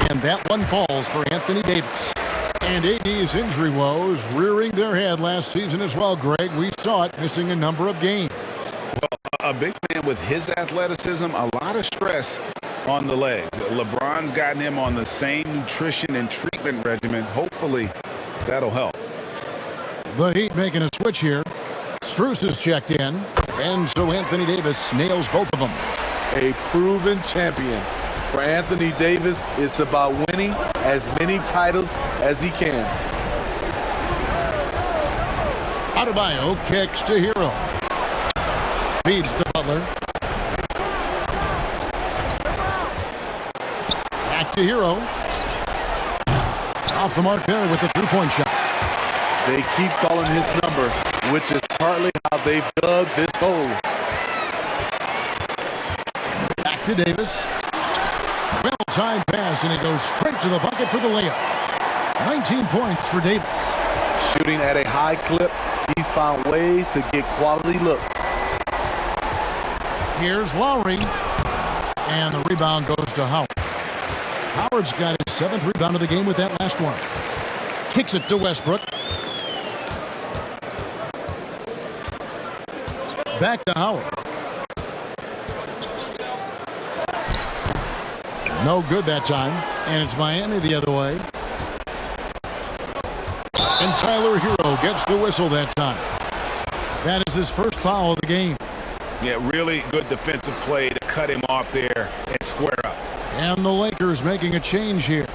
And that one falls for Anthony Davis. And AD's injury woes rearing their head last season as well, Greg. We saw it, missing a number of games. Well, a big man with his athleticism, a lot of stress on the legs. LeBron's gotten him on the same nutrition and treatment regimen. Hopefully, that'll help. The Heat making a switch here. Strus is checked in, and so Anthony Davis nails both of them. A proven champion. For Anthony Davis, it's about winning as many titles as he can. Adebayo kicks to Hero. Feeds to Butler. Back to Hero. Off the mark there with the three-point shot. They keep calling his number, which is partly how they've dug this hole. Back to Davis. Well-timed pass, and it goes straight to the bucket for the layup. 19 points for Davis. Shooting at a high clip, he's found ways to get quality looks. Here's Lowry. And the rebound goes to Howard. Howard's got his 7th rebound of the game with that last one. Kicks it to Westbrook. Back to Howard. No good that time, and it's Miami the other way. And Tyler Hero gets the whistle that time. That is his first foul of the game. Yeah, really good defensive play to cut him off there and square up. And the Lakers making a change here.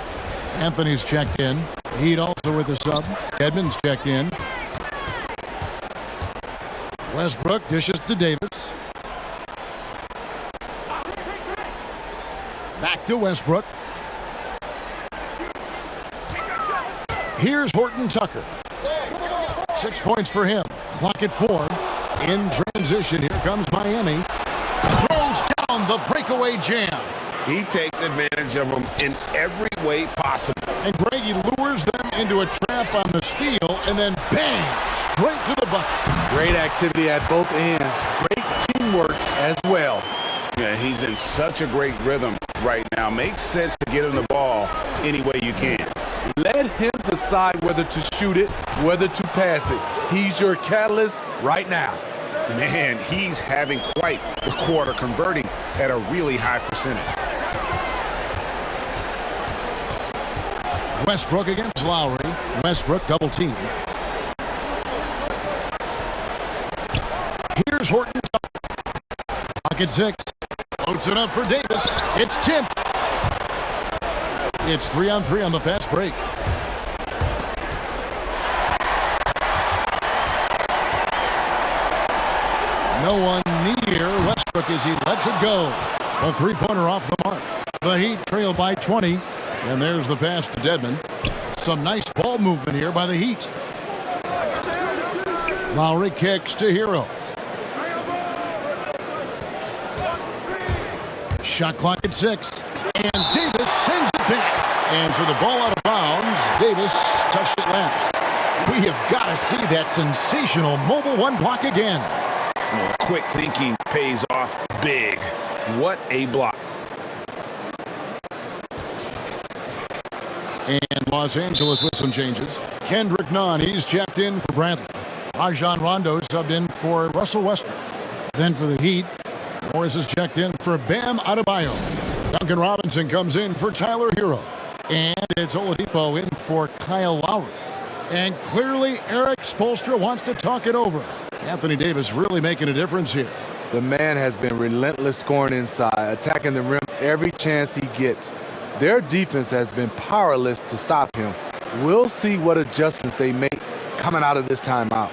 Anthony's checked in. Heat also with the sub. Edmonds checked in. Westbrook dishes to Davis. Back to Westbrook. Here's Horton Tucker. 6 points for him. Clock at 4. In transition, here comes Miami. Throws down the breakaway jam. He takes advantage of them in every way possible. And Greg, he lures them into a trap on the steal, and then bang, straight to the bucket. Great activity at both ends. Great teamwork as well. Yeah, he's in such a great rhythm right now. Makes sense to get him the ball any way you can. Let him decide whether to shoot it, whether to pass it. He's your catalyst right now. Man, he's having quite the quarter, converting at a really high percentage. Westbrook against Lowry. Westbrook double team. Here's Horton. Pocket 6. Floats it up for Davis. It's tipped. It's 3-on-3 on the fast break. No one near Westbrook as he lets it go. A three-pointer off the mark. The Heat trail by 20. And there's the pass to Dedmon. Some nice ball movement here by the Heat. Lowry kicks to Hero. Shot clock at 6. And Davis sends it back. And for the ball out of bounds, Davis touched it last. We have got to see that sensational mobile one block again. Well, quick thinking pays off big. What a block. And Los Angeles with some changes. Kendrick Nunn, he's checked in for Bradley. Rajon Rondo subbed in for Russell Westbrook. Then for the Heat, Morris is checked in for Bam Adebayo. Duncan Robinson comes in for Tyler Hero. And it's Oladipo in for Kyle Lowry. And clearly Eric Spoelstra wants to talk it over. Anthony Davis really making a difference here. The man has been relentless scoring inside, attacking the rim every chance he gets. Their defense has been powerless to stop him. We'll see what adjustments they make coming out of this timeout.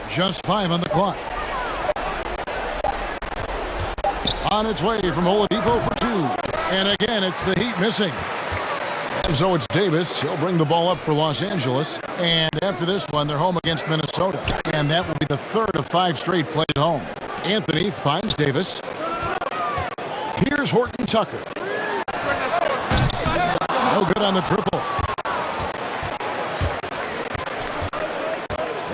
Just 5 on the clock. On its way from Oladipo for 2. And again, it's the Heat missing. And so it's Davis. He'll bring the ball up for Los Angeles. And after this one, they're home against Minnesota. And that will be the 3rd of 5 straight played at home. Anthony finds Davis. Here's Horton Tucker. No good on the triple.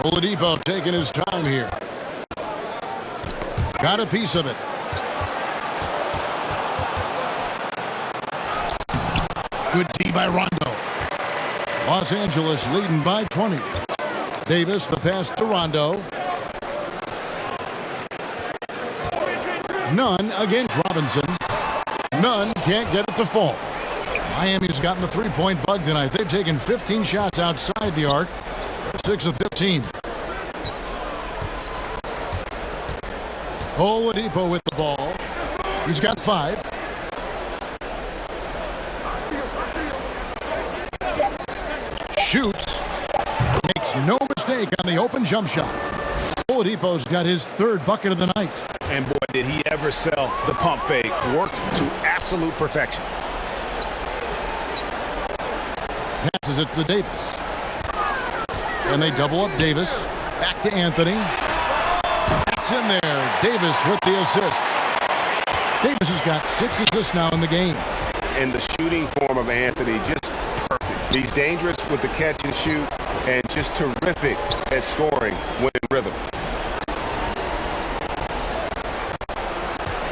Oladipo taking his time here. Got a piece of it. Good D by Rondo. Los Angeles leading by 20. Davis, the pass to Rondo. None against Robinson. None can't get it to fall. Miami's gotten the three-point bug tonight. They've taken 15 shots outside the arc. They're 6 of 15. Oladipo with the ball. He's got 5. Shoots. Makes no mistake on the open jump shot. Oladipo's got his 3rd bucket of the night. And boy, did he ever sell the pump fake. Worked to absolute perfection. Passes it to Davis. And they double up Davis. Back to Anthony. That's in there. Davis with the assist. Davis has got 6 assists now in the game. And the shooting form of Anthony, just perfect. He's dangerous with the catch and shoot and just terrific at scoring when in rhythm.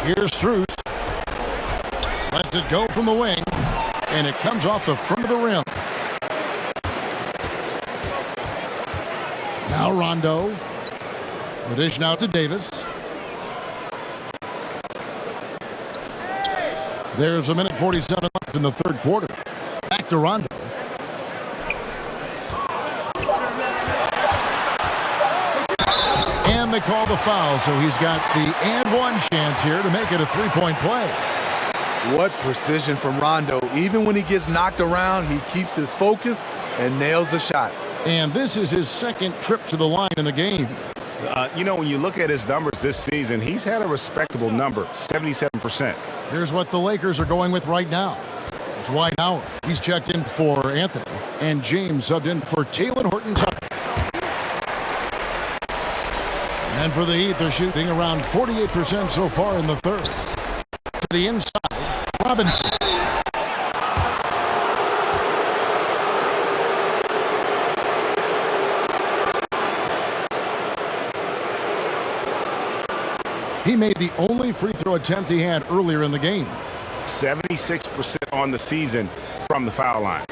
Here's Strus. Lets it go from the wing. And it comes off the front of the rim. Now Rondo. The dish now to Davis. There's a minute 47 left in the 3rd quarter. Back to Rondo. And they call the foul, so he's got the and one chance here to make it a 3-point play. What precision from Rondo. Even when he gets knocked around, he keeps his focus and nails the shot. And this is his 2nd trip to the line in the game. You know, when you look at his numbers this season, he's had a respectable number, 77%. Here's what the Lakers are going with right now. Dwight Howard. He's checked in for Anthony. And James subbed in for Taylor Horton Tucker. And for the Heat, they're shooting around 48% so far in the 3rd. To the inside, Robinson. He made the only free throw attempt he had earlier in the game. 76% on the season from the foul line.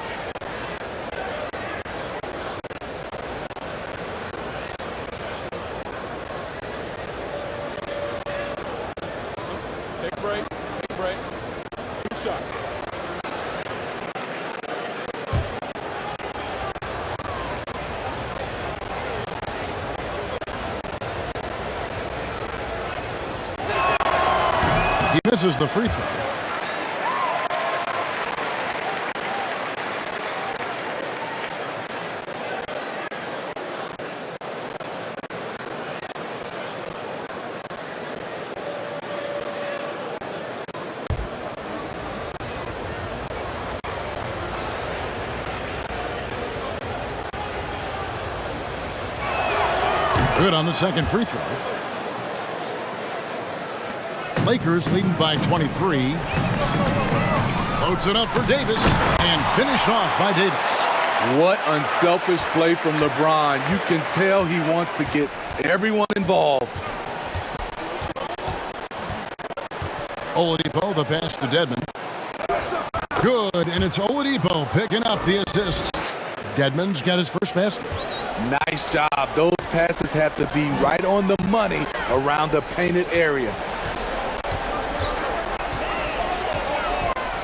Take a break. Take a break. 2 shots. He misses the free throw. Good on the 2nd free throw. Lakers leading by 23. Loads it up for Davis and finished off by Davis. What unselfish play from LeBron. You can tell he wants to get everyone involved. Oladipo, the pass to Dedmon. Good, and it's Oladipo picking up the assist. Dedmon's got his first basket. Nice job. Those passes have to be right on the money around the painted area.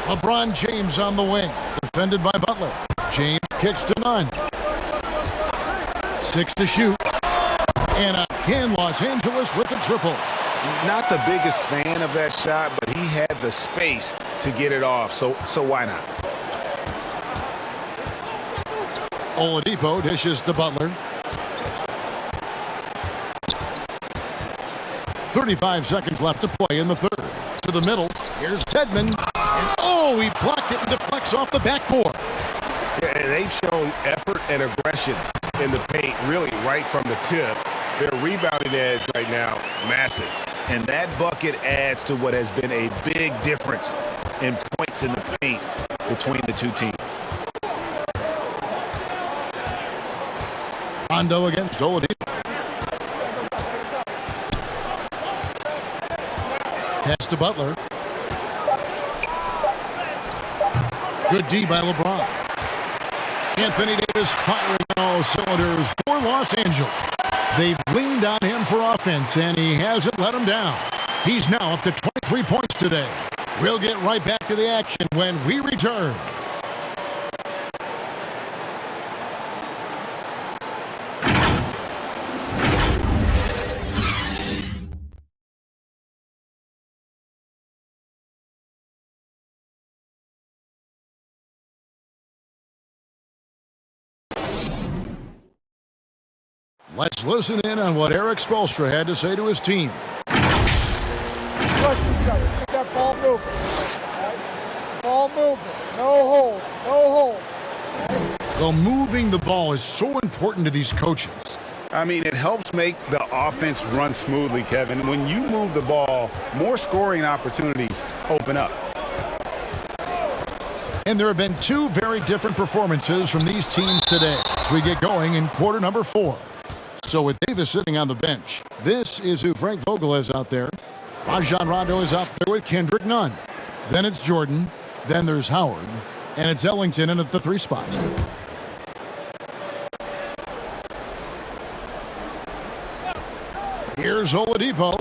LeBron James on the wing, defended by Butler. James kicks to none. 6 to shoot. And again, Los Angeles with the triple. Not the biggest fan of that shot, but he had the space to get it off, so why not? Oladipo dishes to Butler. 35 seconds left to play in the third. To the middle. Here's Tedman. And oh, he blocked it and deflects off the backboard. Yeah, they've shown effort and aggression in the paint, really right from the tip. Their rebounding edge right now, massive. And that bucket adds to what has been a big difference in points in the paint between the two teams. Rondo against Oladipo. Pass to Butler. Good D by LeBron. Anthony Davis firing on all cylinders for Los Angeles. They've leaned on him for offense, and he hasn't let them down. He's now up to 23 points today. We'll get right back to the action when we return. Let's listen in on what Eric Spoelstra had to say to his team. Trust each other. Let's get that ball moving. Right? Ball moving. No holds. No holds. So moving the ball is so important to these coaches. I mean, it helps make the offense run smoothly, Kevin. When you move the ball, more scoring opportunities open up. And there have been two very different performances from these teams today as we get going in quarter number 4. So with Davis sitting on the bench, this is who Frank Vogel is out there. Rajon Rondo is out there with Kendrick Nunn. Then it's Jordan. Then there's Howard. And it's Ellington in at the 3 spot. Here's Oladipo.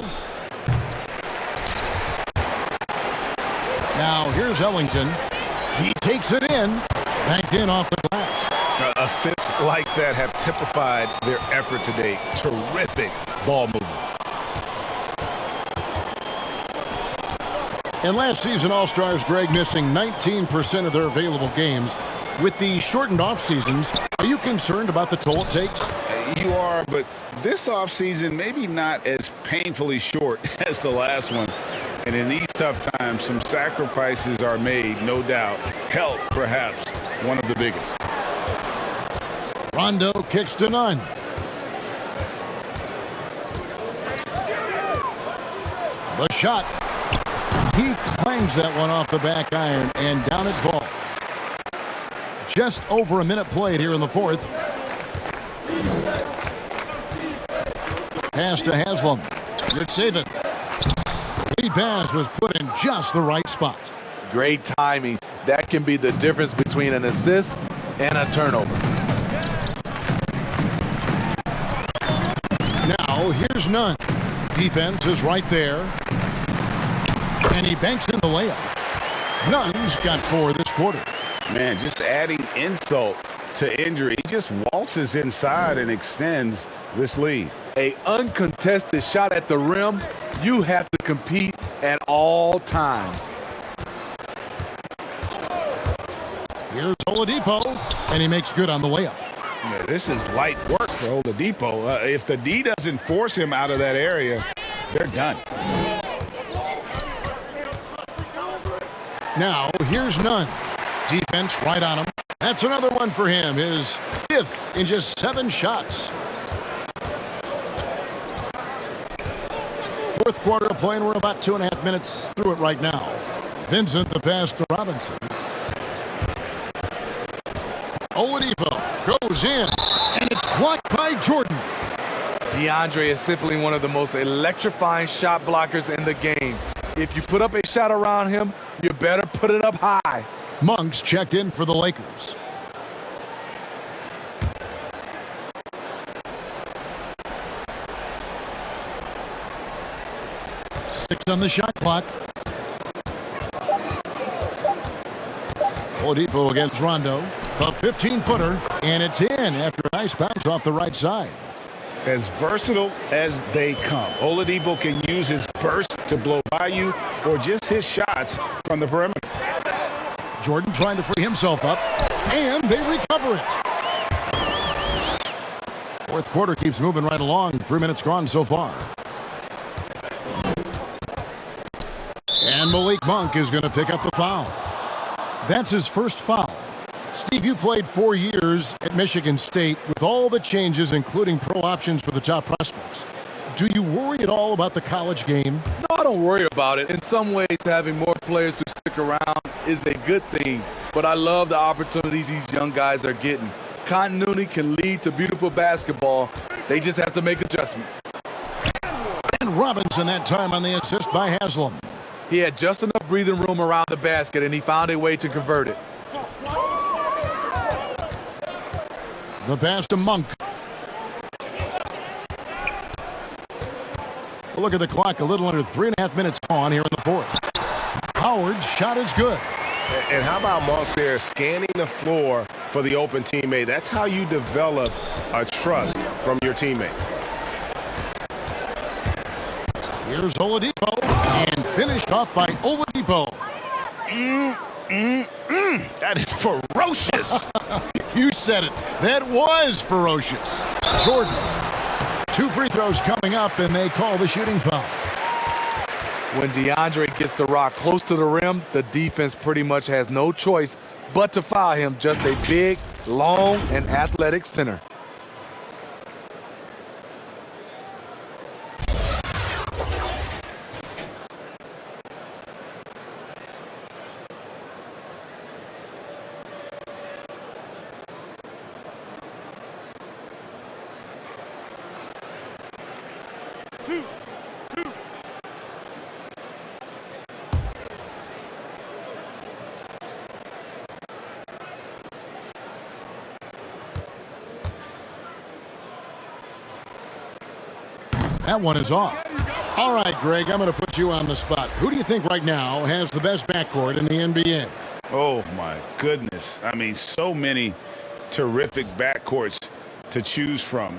Now here's Ellington. He takes it in. Banked in off the glass. Assists like that have typified their effort today. Terrific ball movement. And last season, All-Stars Greg missing 19% of their available games. With the shortened off seasons, are you concerned about the toll it takes? You are, but this offseason maybe not as painfully short as the last one. And in these tough times, some sacrifices are made, no doubt. Health, perhaps, one of the biggest. Rondo kicks to Nunn. The shot. He clangs that one off the back iron, and down it falls. Just over a minute played here in the fourth. Pass to Haslam. Good saving. Lead pass was put in just the right spot. Great timing. That can be the difference between an assist and a turnover. Now here's Nunn. Defense is right there. And he banks in the layup. Nunn's got 4 this quarter. Man, just adding insult to injury. He just waltzes inside and extends this lead. An uncontested shot at the rim, you have to compete at all times. Here's Oladipo, and he makes good on the layup. Yeah, this is light work for Oladipo. If the D doesn't force him out of that area, they're done. Now, here's Nunn. Defense right on him. That's another one for him. His 5th in just 7 shots. Fourth quarter of play, and we're about 2.5 minutes through it right now. Vincent, the pass to Robinson. Oladipo goes in, and it's blocked by Jordan. DeAndre is simply one of the most electrifying shot blockers in the game. If you put up a shot around him, you better put it up high. Monks checked in for the Lakers. Six on the shot clock. Oladipo against Rondo. A 15-footer, and it's in after a nice bounce off the right side. As versatile as they come. Oladipo can use his burst to blow by you or just his shots from the perimeter. Jordan trying to free himself up, and they recover it. Fourth quarter keeps moving right along. 3 minutes gone so far. And Malik Monk is going to pick up the foul. That's his first foul. Steve, you played 4 years at Michigan State with all the changes, including pro options for the top prospects. Do you worry at all about the college game? No, I don't worry about it. In some ways, having more players who stick around is a good thing, but I love the opportunities these young guys are getting. Continuity can lead to beautiful basketball. They just have to make adjustments. And Robinson that time on the assist by Haslam. He had just enough breathing room around the basket, and he found a way to convert it. The pass to Monk. We'll look at the clock, a little under 3.5 minutes gone here in the fourth. Howard's shot is good. And how about Monk there scanning the floor for the open teammate? That's how you develop a trust from your teammates. Here's Oladipo, and finished off by Oladipo. That is ferocious. You said it. That was ferocious. Jordan. 2 free throws coming up, and they call the shooting foul. When DeAndre gets the rock close to the rim, the defense pretty much has no choice but to foul him. Just a big, long, and athletic center. That one is off. All right, Greg, I'm going to put you on the spot. Who do you think right now has the best backcourt in the NBA? Oh, my goodness. I mean, so many terrific backcourts to choose from.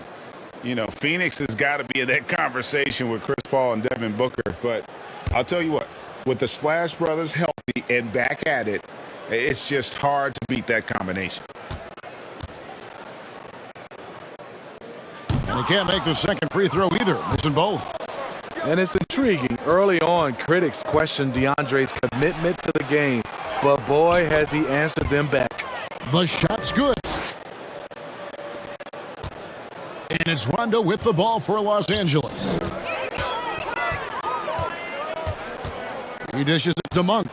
You know, Phoenix has got to be in that conversation with Chris Paul and Devin Booker. But I'll tell you what, with the Splash Brothers healthy and back at it, it's just hard to beat that combination. And he can't make the second free throw either, missing both. And it's intriguing. Early on, critics questioned DeAndre's commitment to the game, but boy, has he answered them back. The shot's good. And it's Rondo with the ball for Los Angeles. He dishes it to Monk.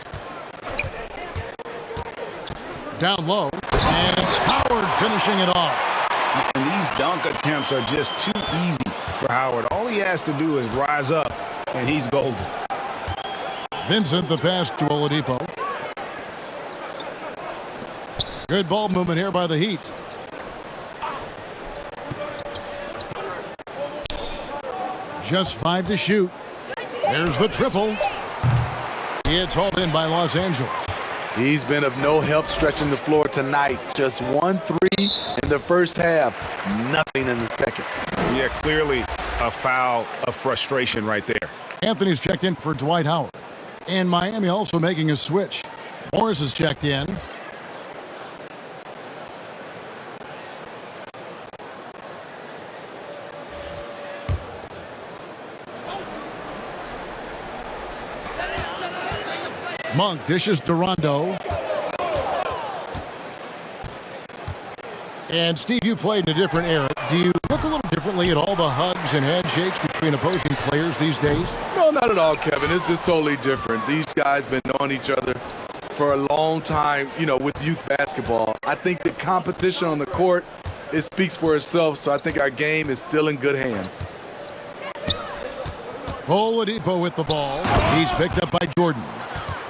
Down low, and it's Howard finishing it off. And these dunk attempts are just too easy for Howard. All he has to do is rise up, and he's golden. Vincent the pass to Oladipo. Good ball movement here by the Heat. Just 5 to shoot. There's the triple. It's hauled in by Los Angeles. He's been of no help stretching the floor tonight. Just 1 3 in the first half. Nothing in the second. Yeah, clearly a foul of frustration right there. Anthony's checked in for Dwight Howard. And Miami also making a switch. Morris is checked in. Monk dishes to Rondo. And Steve, you played in a different era. Do you look a little differently at all the hugs and handshakes between opposing players these days? No, not at all, Kevin. It's just totally different. These guys been knowing each other for a long time, you know, with youth basketball. I think the competition on the court, it speaks for itself, so I think our game is still in good hands. Oladipo with the ball. He's picked up by Jordan.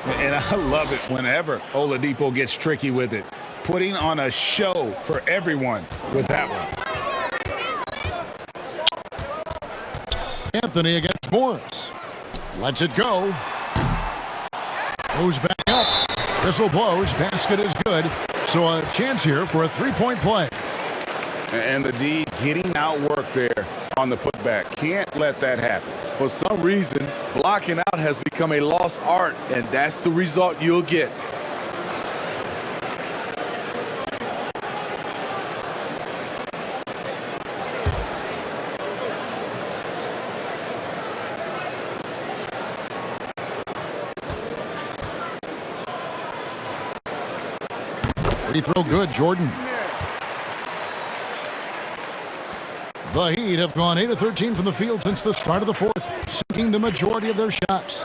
And I love it whenever Oladipo gets tricky with it. Putting on a show for everyone with that one. Anthony against Morris. Lets it go. Goes back up. Whistle blows. Basket is good. So a chance here for a three-point play. And the D getting outworked there on the putback. Can't let that happen. For some reason, blocking out has become a lost art, and that's the result you'll get. Free throw good, Jordan. The Heat have gone 8 of 13 from the field since the start of the fourth, sinking the majority of their shots.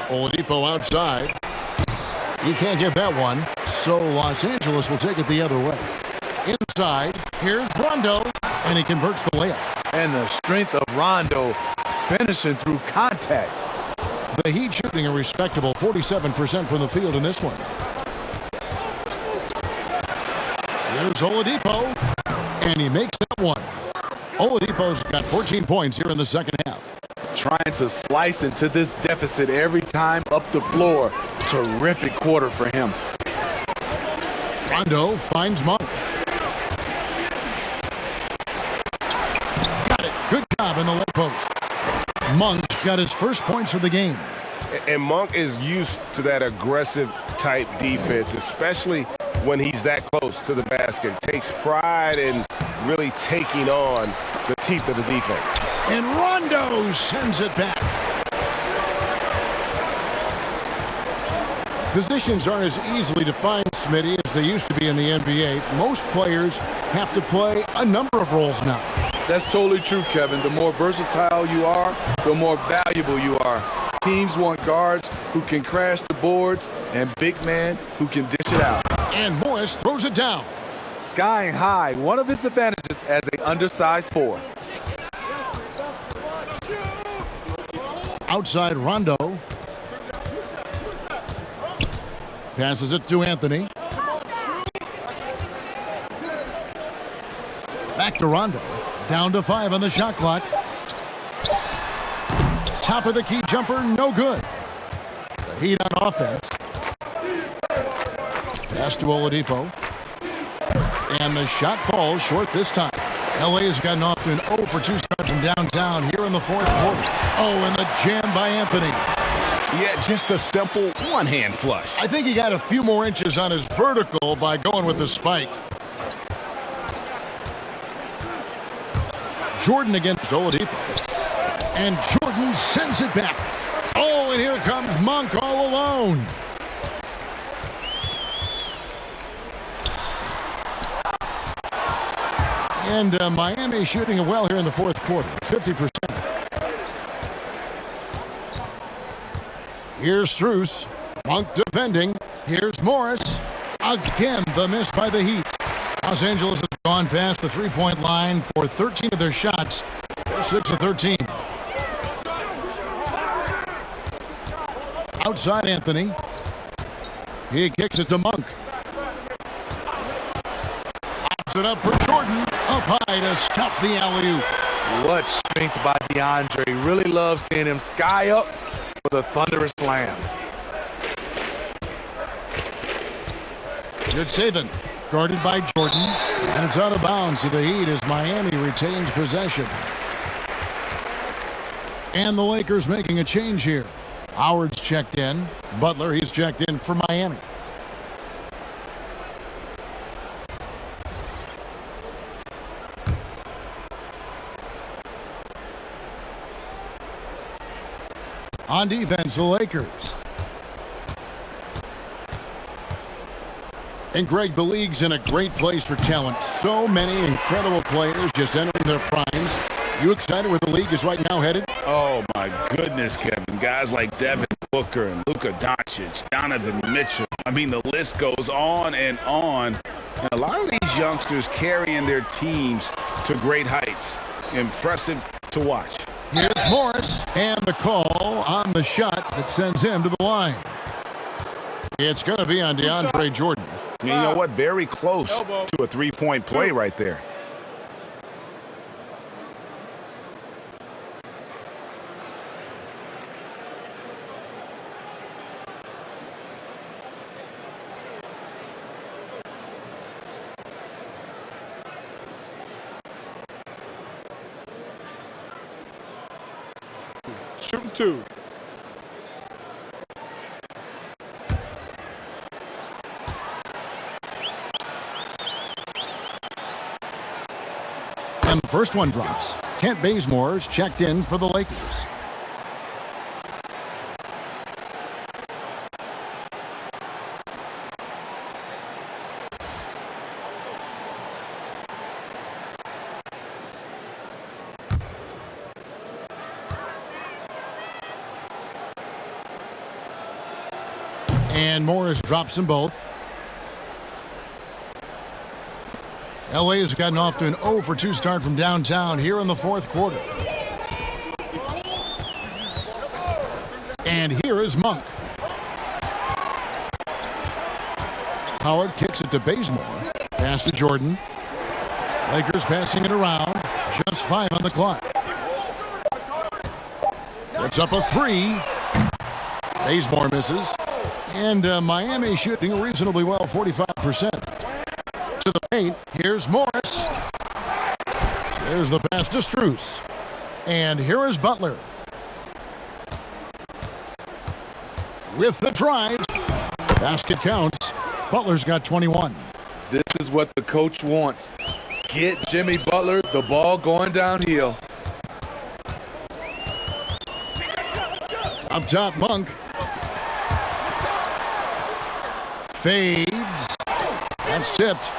Oladipo outside. He can't get that one, so Los Angeles will take it the other way. Inside, here's Rondo, and he converts the layup. And the strength of Rondo finishing through contact. The Heat shooting a respectable 47% from the field in this one. Here's Oladipo, and he makes that one. Oladipo's got 14 points here in the second half. Trying to slice into this deficit every time up the floor. Terrific quarter for him. Rondo finds Monk. Got it. Good job in the left post. Monk got his first points of the game. And Monk is used to that aggressive type defense, especially when he's that close to the basket. Takes pride in really taking on the teeth of the defense. And Rondo sends it back. Positions aren't as easily defined, Smitty, as they used to be in the NBA. Most players have to play a number of roles now. That's totally true, Kevin. The more versatile you are, the more valuable you are. Teams want guards who can crash the boards and big men who can dish it out. And Morris throws it down. Skying high, one of his advantages as an undersized four. Outside Rondo. Passes it to Anthony. Back to Rondo. Down to 5 on the shot clock. Top of the key jumper, no good. The Heat on offense. Pass to Oladipo. And the shot falls short this time. LA has gotten off to an 0 for 2 start from downtown here in the fourth quarter. Oh, and the jam by Anthony. Yeah, just a simple one-hand flush. I think he got a few more inches on his vertical by going with the spike. Jordan against Oladipo. And Jordan sends it back. Oh, and here comes Monk all alone. And Miami shooting it well here in the fourth quarter, 50%. Here's Strus. Monk defending. Here's Morris. Again, the miss by the Heat. Los Angeles has gone past the three-point line for 13 of their shots. They're 6 of 13. Outside Anthony. He kicks it to Monk. Pops it up for Jordan. Up high to stuff the alley-oop. What strength by DeAndre. Really love seeing him sky up with a thunderous slam. Good saving. Guarded by Jordan. And it's out of bounds to the Heat as Miami retains possession. And the Lakers making a change here. Howard's checked in. Butler, he's checked in for Miami. On defense, the Lakers. And Greg, the league's in a great place for talent. So many incredible players just entering their primes. You excited where the league is right now headed? Oh, my goodness, Kevin. Guys like Devin Booker and Luka Doncic, Donovan Mitchell. I mean, the list goes on and on. And a lot of these youngsters carrying their teams to great heights. Impressive to watch. Here's Morris, and the call on the shot that sends him to the line. It's going to be on DeAndre Jordan. And you know what? Very close to a three-point play right there. Shooting 2. And the first one drops. Kent Bazemore's checked in for the Lakers. And Morris drops them both. LA has gotten off to an 0 for 2 start from downtown here in the fourth quarter. And here is Monk. Howard kicks it to Bazemore. Pass to Jordan. Lakers passing it around. Just 5 on the clock. Puts up a 3. Bazemore misses. And Miami shooting reasonably well, 45%. To the paint. Here's Morris. There's the pass to Strus. And here is Butler. With the drive. Basket counts. Butler's got 21. This is what the coach wants. Get Jimmy Butler the ball going downhill. Up top, Monk. Fades. That's tipped.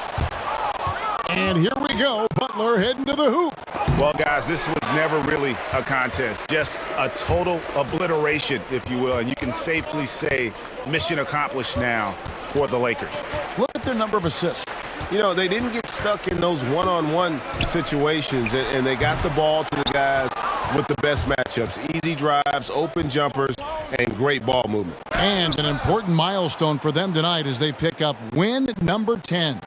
And here we go. Butler heading to the hoop. Well, guys, this was never really a contest. Just a total obliteration, if you will. And you can safely say mission accomplished now for the Lakers. Look at their number of assists. You know, they didn't get stuck in those one-on-one situations, and they got the ball to the guys with the best matchups. Easy drives, open jumpers, and great ball movement. And an important milestone for them tonight as they pick up win number 10.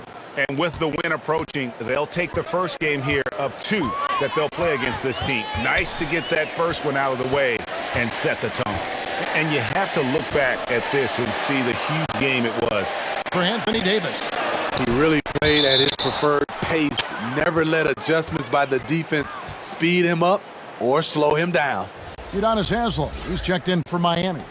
And with the win approaching, they'll take the first game here of 2 that they'll play against this team. Nice to get that first one out of the way and set the tone. And you have to look back at this and see the huge game it was. For Anthony Davis. He really played at his preferred pace. Never let adjustments by the defense speed him up or slow him down. Udonis Haslem. He's checked in for Miami.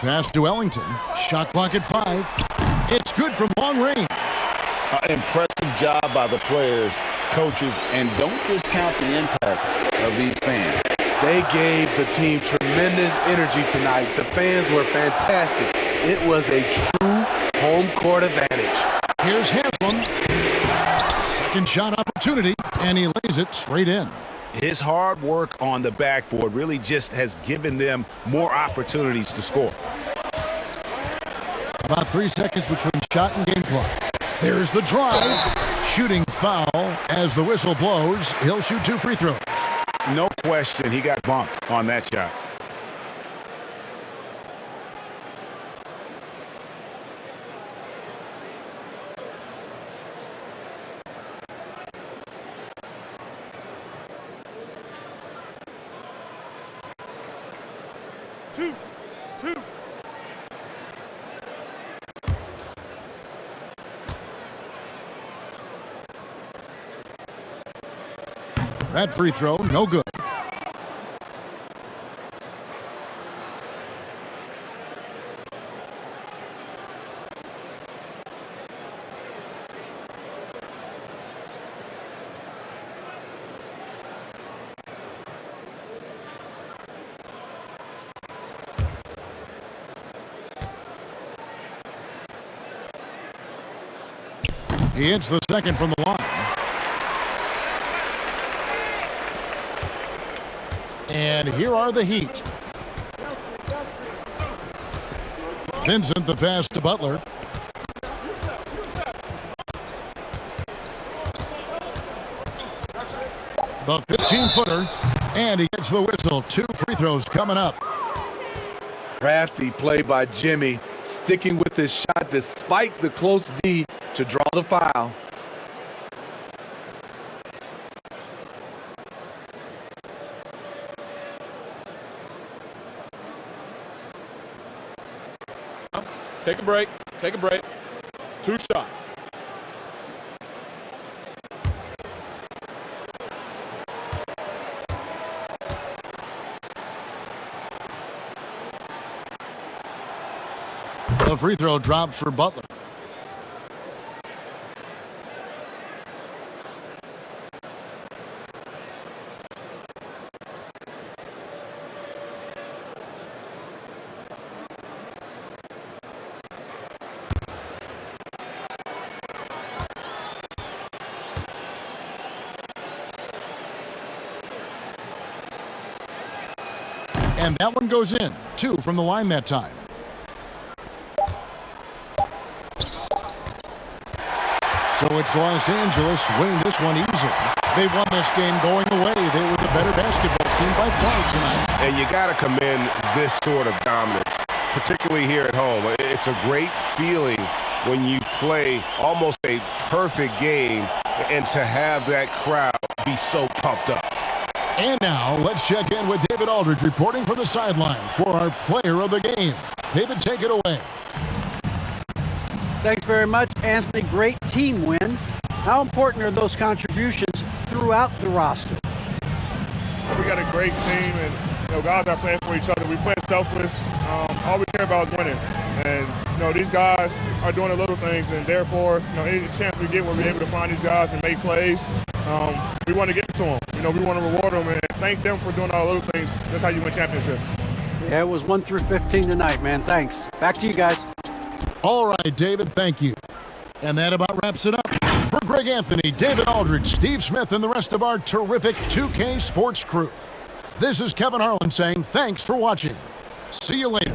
Pass to Ellington. Shot clock at 5. It's good from long range. Impressive job by the players, coaches, and don't discount the impact of these fans. They gave the team tremendous energy tonight. The fans were fantastic. It was a true home court advantage. Here's Haslem. Second shot opportunity, and he lays it straight in. His hard work on the backboard really just has given them more opportunities to score. About 3 seconds between shot and game clock. There's the drive. Shooting foul as the whistle blows. He'll shoot 2 free throws. No question, he got bumped on that shot. Two. That free throw, no good. He hits the second from the line. And here are the Heat. Vincent the pass to Butler. The 15-footer, and he gets the whistle. 2 free throws coming up. Crafty play by Jimmy, sticking with his shot despite the close D to draw the foul. Take a break. Take a break. 2 shots. The free throw drops for Butler. And that one goes in. 2 from the line that time. So it's Los Angeles winning this one easily. They won this game going away. They were the better basketball team by far tonight. And you got to commend this sort of dominance, particularly here at home. It's a great feeling when you play almost a perfect game and to have that crowd be so pumped up. And now let's check in with David Aldridge reporting from the sideline for our player of the game. David, take it away. Thanks very much, Anthony. Great team win. How important are those contributions throughout the roster? We got a great team, and guys are playing for each other. We play selfless. All we care about is winning. And these guys are doing the little things, and therefore, any chance we get where we're able to find these guys and make plays, we want to get to them. We want to reward them and thank them for doing all the little things. That's how you win championships. Yeah, it was 1 through 15 tonight, man. Thanks. Back to you guys. All right, David, thank you. And that about wraps it up. For Greg Anthony, David Aldridge, Steve Smith, and the rest of our terrific 2K Sports crew, this is Kevin Harlan saying thanks for watching. See you later.